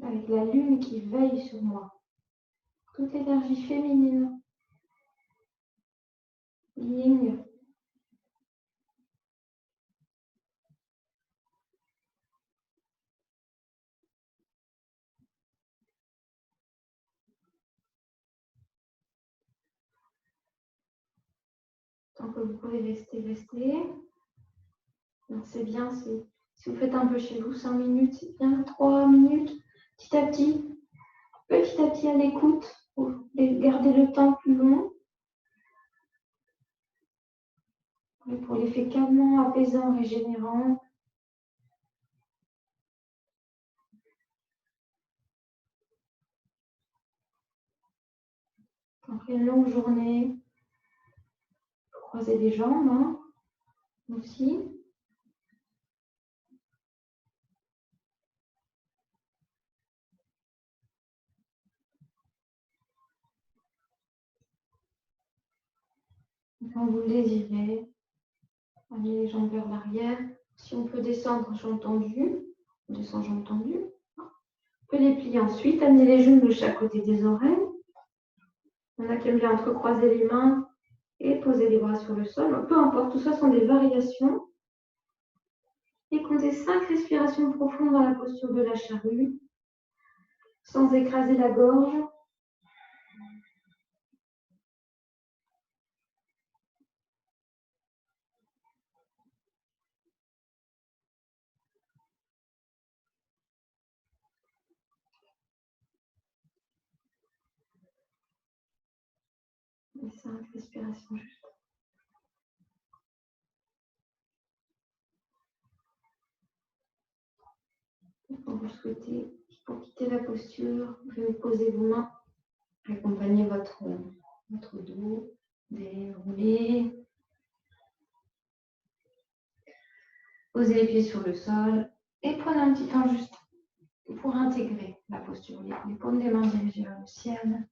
avec la lune qui veille sur moi. Toute l'énergie féminine. Yin. Tant que vous pouvez rester, restez. Donc c'est bien, si vous faites un peu chez vous, 5 minutes, c'est bien, 3 minutes, petit à petit à l'écoute, pour garder le temps plus long. Et pour l'effet calmant, apaisant, régénérant. Après une longue journée, croiser les jambes, hein, aussi. Quand vous le désirez, amenez les jambes vers l'arrière. Si on peut descendre jambes tendues, on descend jambes tendues. On peut les plier ensuite, amener les genoux de chaque côté des oreilles. On a qu'à bien entrecroiser les mains et poser les bras sur le sol. Peu importe, tout ça sont des variations. Et comptez 5 respirations profondes dans la posture de la charrue, sans écraser la gorge. Et 5 respirations juste. Quand vous le souhaitez, pour quitter la posture, vous pouvez poser vos mains, accompagner votre dos, dérouler. Posez les pieds sur le sol et prenez un petit temps juste pour intégrer la posture. Les paumes des mains dirigées vers le ciel.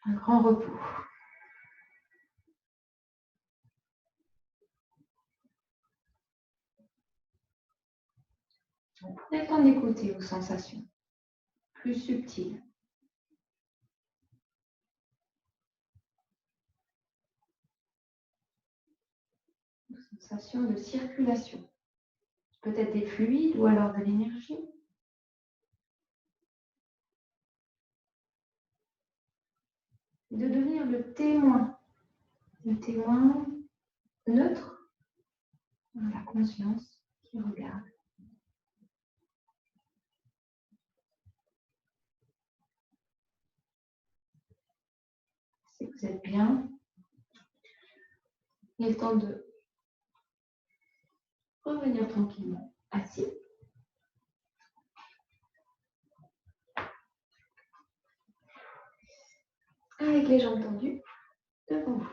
Un grand repos. Prenez le temps d'écouter vos sensations plus subtiles. Vos sensations de circulation. Peut-être des fluides ou alors de l'énergie. De devenir le témoin neutre dans la conscience qui regarde. Si vous êtes bien, il est temps de revenir tranquillement assis. Avec les jambes tendues devant vous.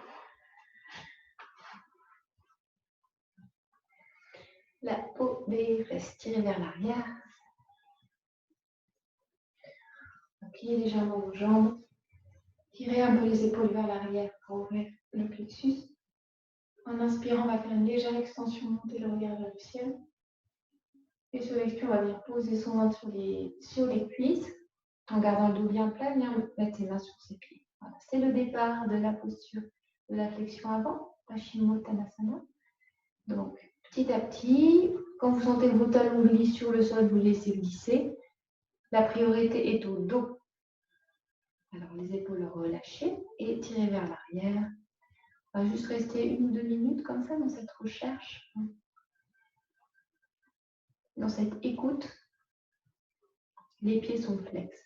La peau des fesses tirée vers l'arrière. Pliez légèrement vos jambes. Tirez un peu les épaules vers l'arrière pour ouvrir le plexus. En inspirant, on va faire une légère extension, monter le regard vers le ciel. Et sur l'expire, on va venir poser son ventre sur les cuisses. En gardant le dos bien plat, bien mettre les mains sur ses pieds. Voilà. C'est le départ de la posture de la flexion avant, Paschimottanasana. Donc, petit à petit, quand vous sentez vos talons glissent sur le sol, vous laissez glisser. La priorité est au dos. Alors, les épaules relâchées et tirez vers l'arrière. On va juste rester 1 ou 2 minutes comme ça dans cette recherche, dans cette écoute. Les pieds sont flex.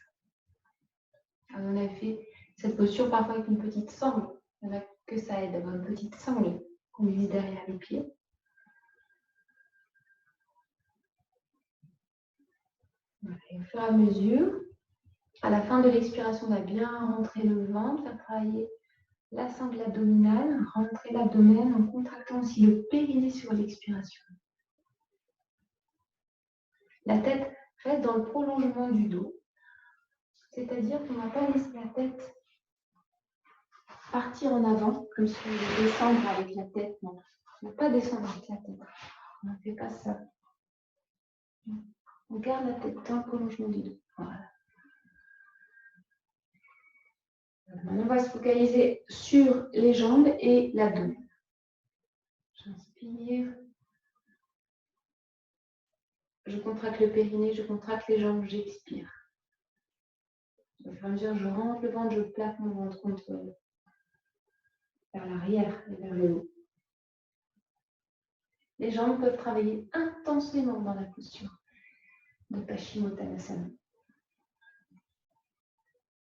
On a fait cette posture parfois avec une petite sangle. Il y en a que ça aide d'avoir une petite sangle qu'on glisse derrière les pieds. Voilà. Et au fur et à mesure, à la fin de l'expiration, on va bien rentrer le ventre, faire travailler la sangle abdominale, rentrer l'abdomen en contractant aussi le périnée sur l'expiration. La tête reste dans le prolongement du dos, c'est-à-dire qu'on ne va pas laisser la tête partir en avant, comme si on voulait descendre avec la tête. Non, on ne va pas descendre avec la tête. On ne fait pas ça. On garde la tête dans le prolongement du dos. Voilà. Maintenant, on va se focaliser sur les jambes et l'abdomen. J'inspire. Je contracte le périnée, je contracte les jambes, j'expire. Au fur et à mesure, je rentre le ventre, je plaque mon ventre vers l'arrière et vers le haut. Les jambes peuvent travailler intensément dans la posture de Paschimottanasana.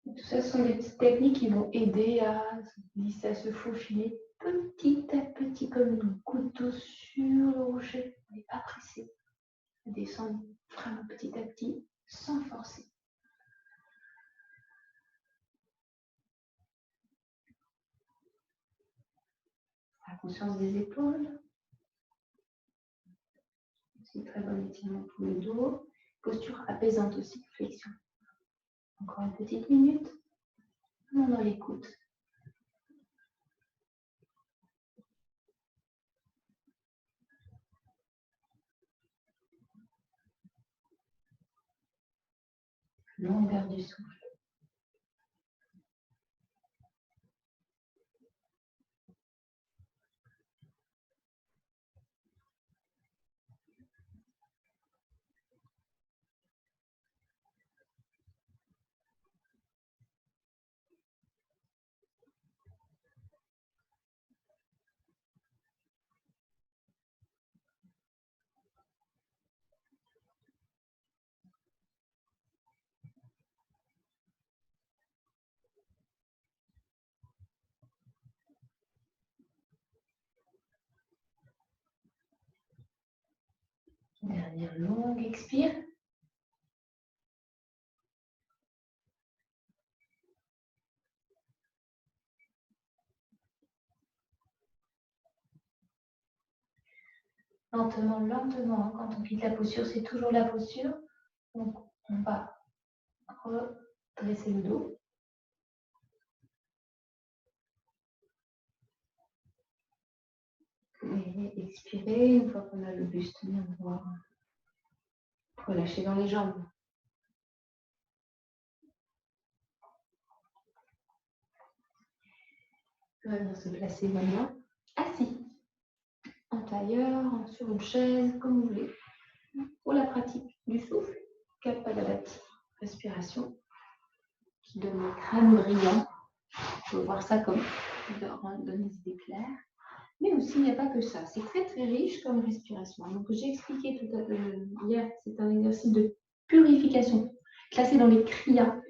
Tout ça, ce sont des petites techniques qui vont aider à se faufiler petit à petit comme un couteau sur le rocher. On n'est pas pressé. À descendre vraiment petit à petit sans forcer. La conscience des épaules. C'est très bon étirement pour le dos. Posture apaisante aussi, flexion. Encore une petite minute. On en écoute. Longueur du souffle. Dernière longue expire. Lentement, lentement, quand on quitte la posture, c'est toujours la posture. Donc, on va redresser le dos. Et expirer, une fois qu'on a le buste bien droit, relâcher dans les jambes. On va bien se placer maintenant, assis, en tailleur, sur une chaise, comme vous voulez. Pour la pratique du souffle, Kapalabhati, respiration, qui donne un crâne brillant. On peut voir ça comme donner des idées claires. Mais aussi, il n'y a pas que ça. C'est très très riche comme respiration. Donc, j'ai expliqué tout à l'heure, hier, c'est un exercice de purification, classé dans les kriyas,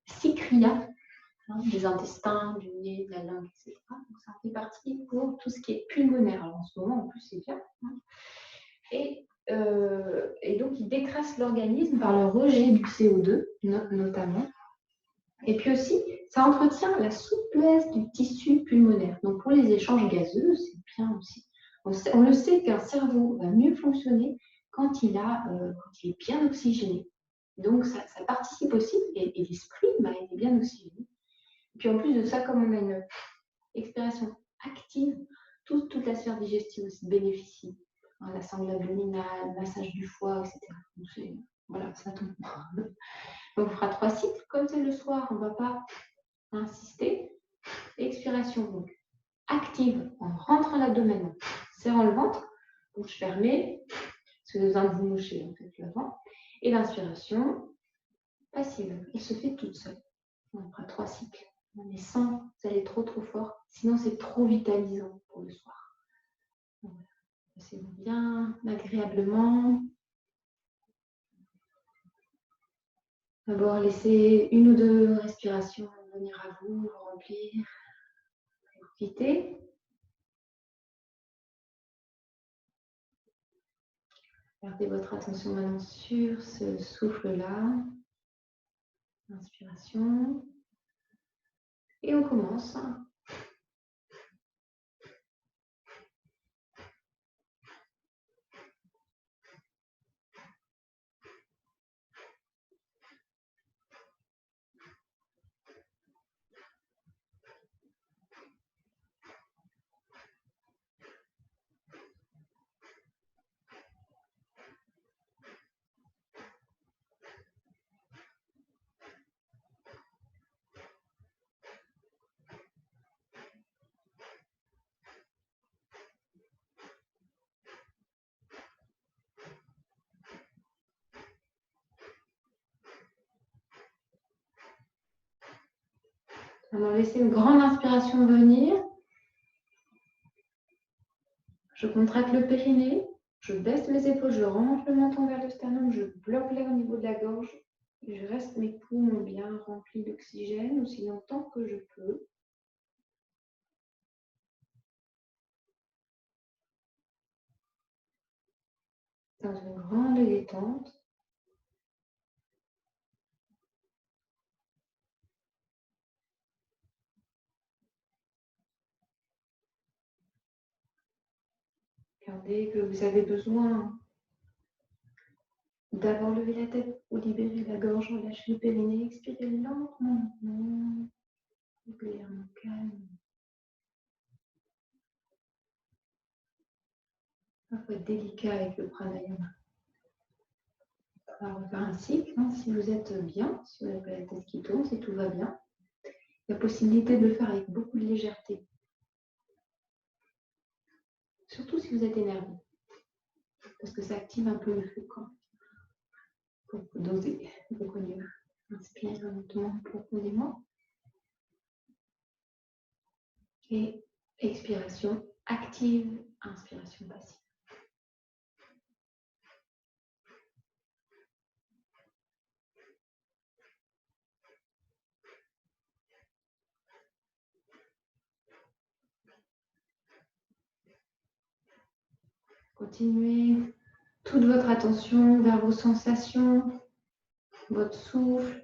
6 kriyas, des intestins, du nez, de la langue, etc. Donc, ça fait partie pour tout ce qui est pulmonaire. Alors, en ce moment, en plus, c'est bien. Et donc, il décrasse l'organisme par le rejet du CO2, notamment. Et puis aussi, ça entretient la souplesse du tissu pulmonaire. Donc, pour les échanges gazeux, c'est bien aussi. On le sait qu'un cerveau va mieux fonctionner quand il est bien oxygéné. Donc, ça participe aussi, et l'esprit il est bien oxygéné. Et puis, en plus de ça, comme on a une expiration active, toute la sphère digestive aussi bénéficie. La sangle abdominale, le massage du foie, etc. Donc, voilà, ça tombe. Donc, on fera 3 cycles. Comme c'est le soir, on ne va pas insister. Expiration, donc active en rentrant l'abdomen, en serrant le ventre, bouche fermée, parce que besoin de vous moucher en fait l'avant. Et l'inspiration passive, elle se fait toute seule. On fera 3 cycles. Mais sans aller trop fort, sinon c'est trop vitalisant pour le soir. Passez-vous bien, agréablement. D'abord, laissez 1 ou 2 respirations venir à vous, vous remplir, profiter. Gardez votre attention maintenant sur ce souffle-là. Inspiration. Et on commence. Alors, laissez une grande inspiration venir. Je contracte le périnée. Je baisse mes épaules, je rentre le menton vers le sternum, je bloque l'air au niveau de la gorge. Et je reste mes poumons bien remplis d'oxygène aussi longtemps que je peux. Dans une grande détente. Regardez que vous avez besoin d'abord lever la tête ou libérer la gorge, relâcher le périnée, expirez lentement, régulièrement calme. Parfois délicat avec le pranayama. On va refaire un cycle, si vous êtes bien, si vous n'avez pas la tête qui tourne, si tout va bien. Il y a possibilité de le faire avec beaucoup de légèreté. Surtout si vous êtes énervé. Parce que ça active un peu le feu quand vous dosez. Donc on y va. Inspire lentement, profondément. Et expiration active, inspiration passive. Continuez toute votre attention vers vos sensations, votre souffle.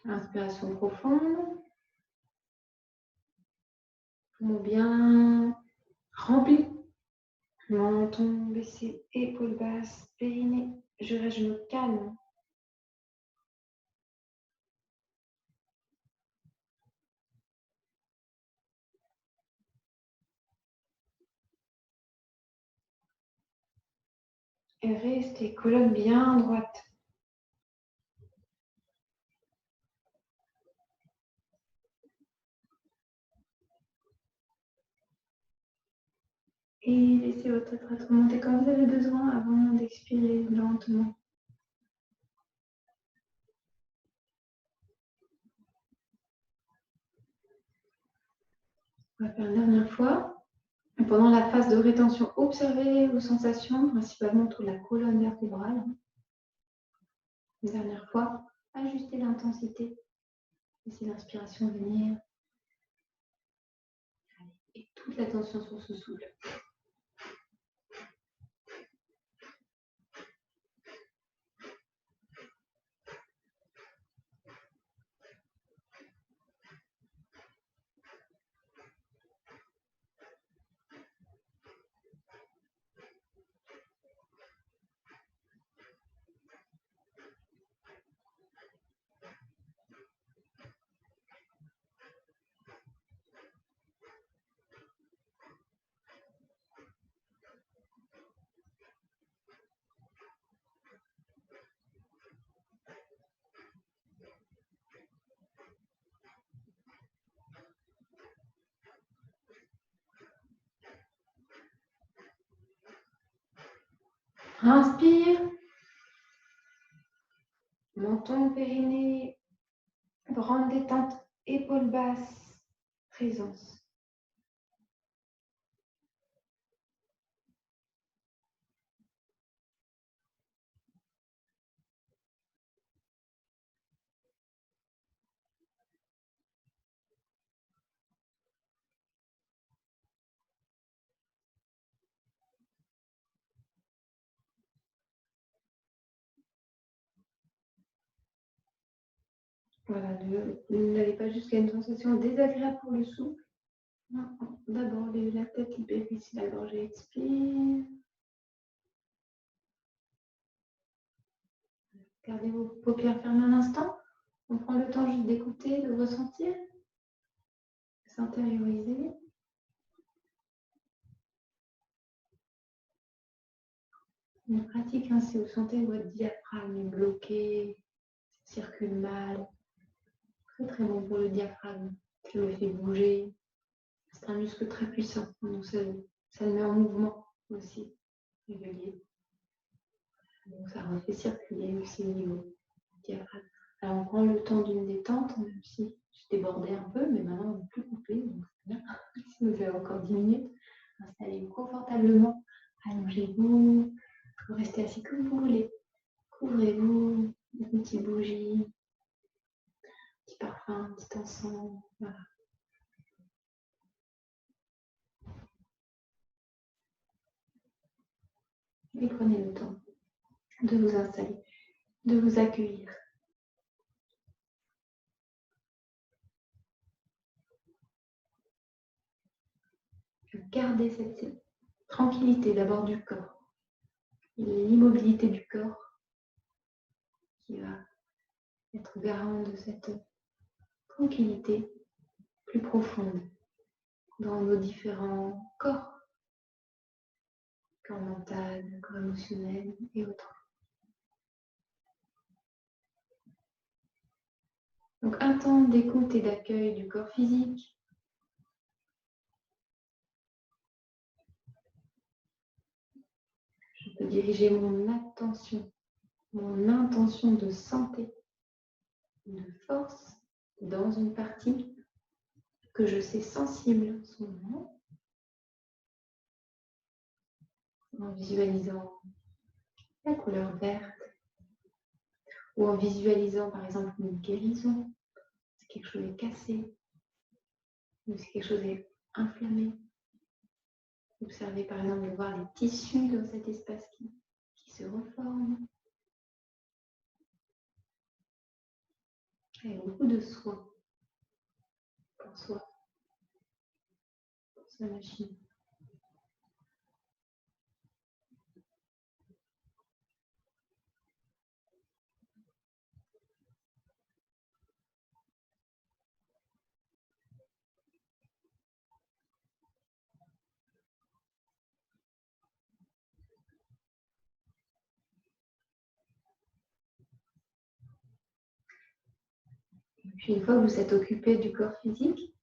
Inspiration profonde. Poumon bien rempli. Menton baissé, épaules basses, périnée. Je me calme. Et restez colonne bien droite. Et laissez votre tête remonter comme vous avez besoin avant d'expirer lentement. On va faire une dernière fois. Et pendant la phase de rétention, observez vos sensations, principalement autour de la colonne vertébrale. Une dernière fois, ajustez l'intensité. Laissez l'inspiration venir. Et toute l'attention sur ce souffle. Inspire. Menton, périnée, grande détente, épaules basses, présence. Voilà, n'allez pas jusqu'à une sensation désagréable pour le souffle. D'abord, la tête libérée ici, la gorge, expire. Gardez vos paupières fermées un instant. On prend le temps juste d'écouter, de ressentir, de s'intérioriser. Une pratique, hein, si vous sentez votre diaphragme est bloqué, circule mal, très très bon pour le diaphragme, qui le fait bouger. C'est un muscle très puissant, donc ça le met en mouvement aussi, régulier. Donc ça refait circuler aussi au niveau du diaphragme. Alors on prend le temps d'une détente, même si je débordais un peu, mais maintenant on n'est plus coupé, donc c'est bien. Si vous avez encore 10 minutes, installez-vous confortablement, allongez-vous, vous restez assis comme vous voulez. Couvrez-vous, une petite bougie, un petit parfum, un petit encens, voilà. Et prenez le temps de vous installer, de vous accueillir. Gardez cette tranquillité d'abord du corps, l'immobilité du corps qui va être garant de cette tranquillité plus profonde dans nos différents corps, corps mental, corps émotionnel et autres. Donc un temps d'écoute et d'accueil du corps physique. Je peux diriger mon attention mon intention de santé, de force dans une partie que je sais sensible en ce moment, en visualisant la couleur verte ou en visualisant par exemple une guérison, si quelque chose est cassé ou si quelque chose est inflammé. Observez par exemple de voir les tissus dans cet espace qui se reforment. Avec beaucoup de soin pour soi, pour sa machine. Et puis une fois que vous êtes occupé du corps physique,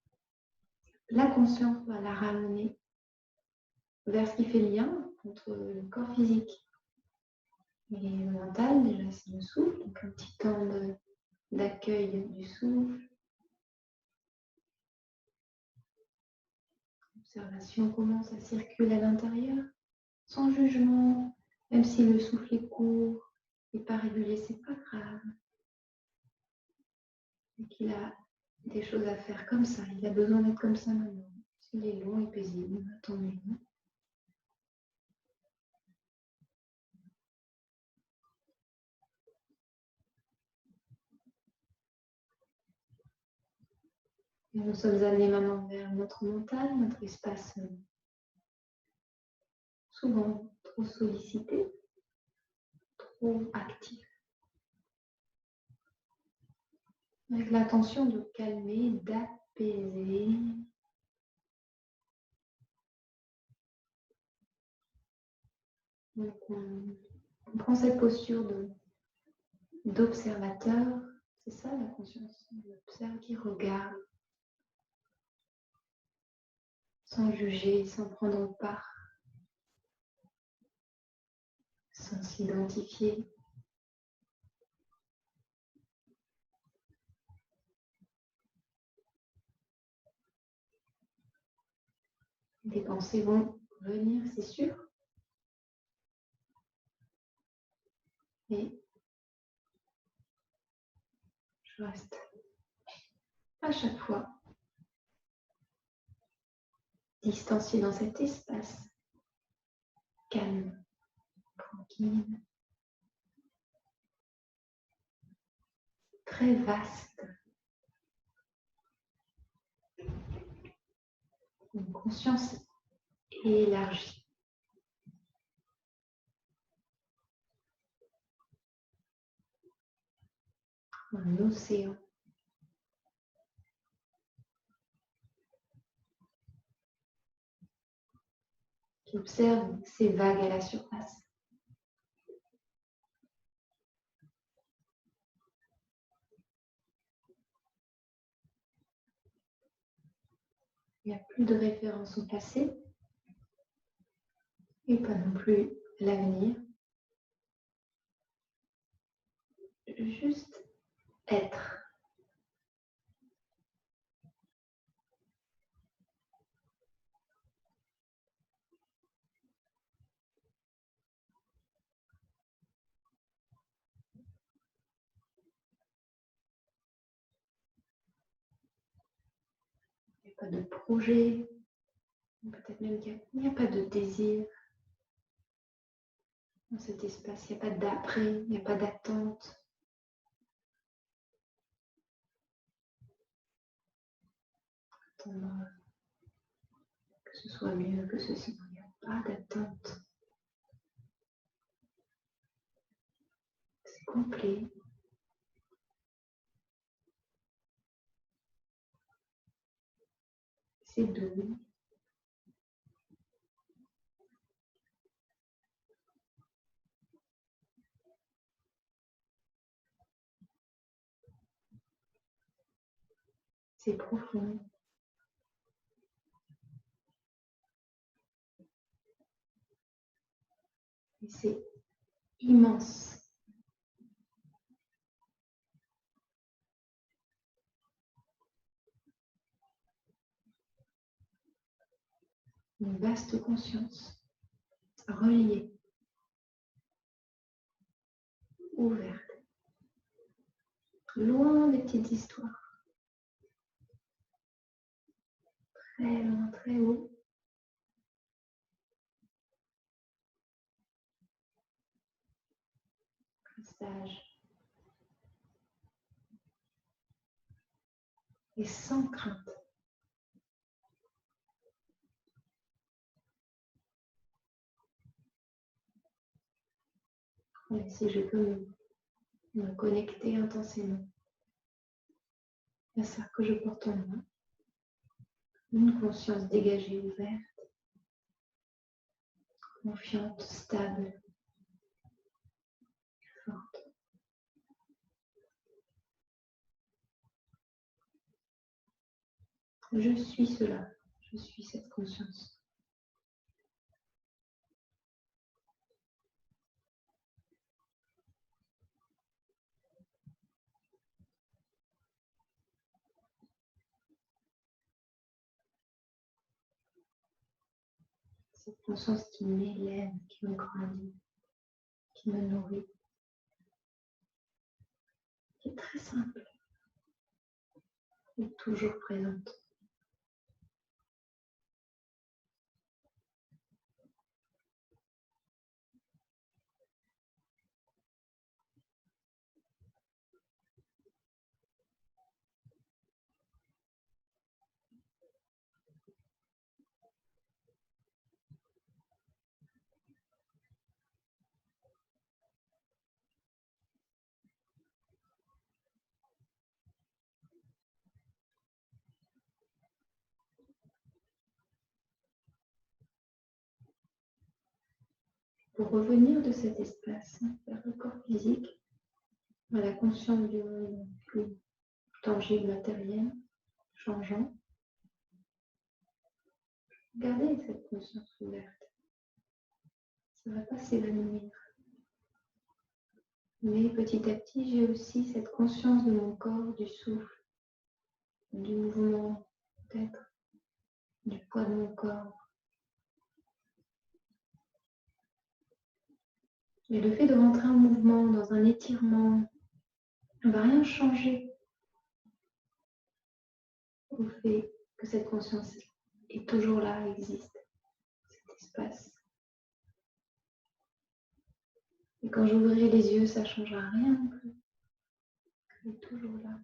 la conscience va la ramener vers ce qui fait lien entre le corps physique et le mental. Déjà, c'est le souffle, donc un petit temps d'accueil du souffle. L'observation commence à circuler à l'intérieur, sans jugement, même si le souffle est court et pas régulier, c'est pas grave. Et qu'il a des choses à faire comme ça, il a besoin d'être comme ça maintenant. S'il est long et paisible, tant mieux. Et nous sommes amenés maintenant vers notre mental, notre espace souvent trop sollicité, trop actif, avec l'intention de calmer, d'apaiser. Donc on prend cette posture d'observateur, c'est ça la conscience, on observe, qui regarde, sans juger, sans prendre part, sans s'identifier. Des pensées vont venir, c'est sûr. Et je reste à chaque fois distancié dans cet espace calme, tranquille, très vaste. Une conscience élargie. Un océan. Qui observe ces vagues à la surface. Il n'y a plus de référence au passé et pas non plus à l'avenir. Juste être. Il n'y a pas de projet, peut-être même qu'il n'y a pas de désir dans cet espace. Il n'y a pas d'après, il n'y a pas d'attente. Attendre que ce soit mieux, que ceci, il n'y a pas d'attente. C'est complet. C'est doux. C'est profond. Et c'est immense. une vaste conscience, reliée, ouverte, loin des petites histoires, très loin, très haut. Sage et sans crainte. Et si je peux me connecter intensément à ça que je porte en moi, une conscience dégagée, ouverte, confiante, stable, forte. Je suis cela, je suis cette conscience. Cette conscience qui m'élève, qui me grandit, qui me nourrit, qui est très simple, et toujours présente. Pour revenir de cet espace vers le corps physique, à la conscience du monde plus tangible, matériel, changeant, gardez cette conscience ouverte. Ça ne va pas s'évanouir. Mais petit à petit, j'ai aussi cette conscience de mon corps, du souffle, du mouvement peut-être, du poids de mon corps. Et le fait de rentrer en mouvement, dans un étirement, ne va rien changer au fait que cette conscience est toujours là, existe, cet espace. Et quand j'ouvrirai les yeux, ça ne changera rien non plus. Elle est toujours là.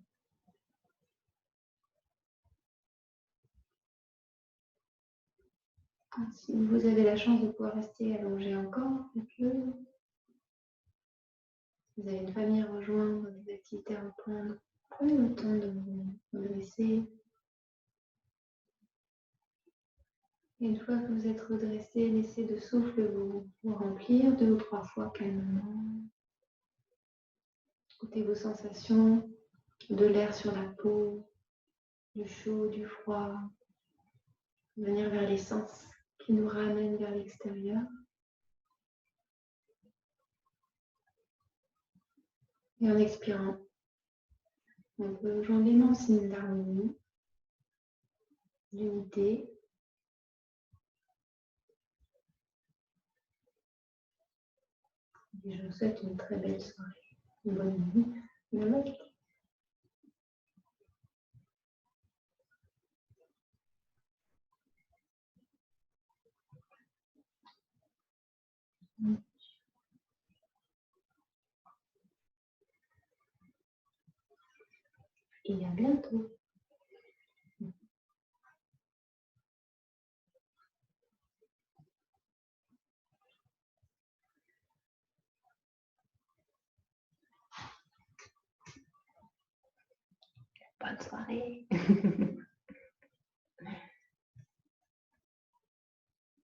Si vous avez la chance de pouvoir rester allongé encore, faites-le. Si vous avez une famille à rejoindre, des activités à reprendre, prenez le temps de vous redresser. Et une fois que vous êtes redressé, laissez le souffle vous remplir 2 ou 3 fois calmement. Écoutez vos sensations de l'air sur la peau, du chaud, du froid. Venir vers les sens qui nous ramènent vers l'extérieur. Et en expirant, on peut joindre les mains au signe d'harmonie, d'unité. Et je vous souhaite une très belle soirée. Une bonne nuit. Namaste. Et à bientôt. Bonne soirée.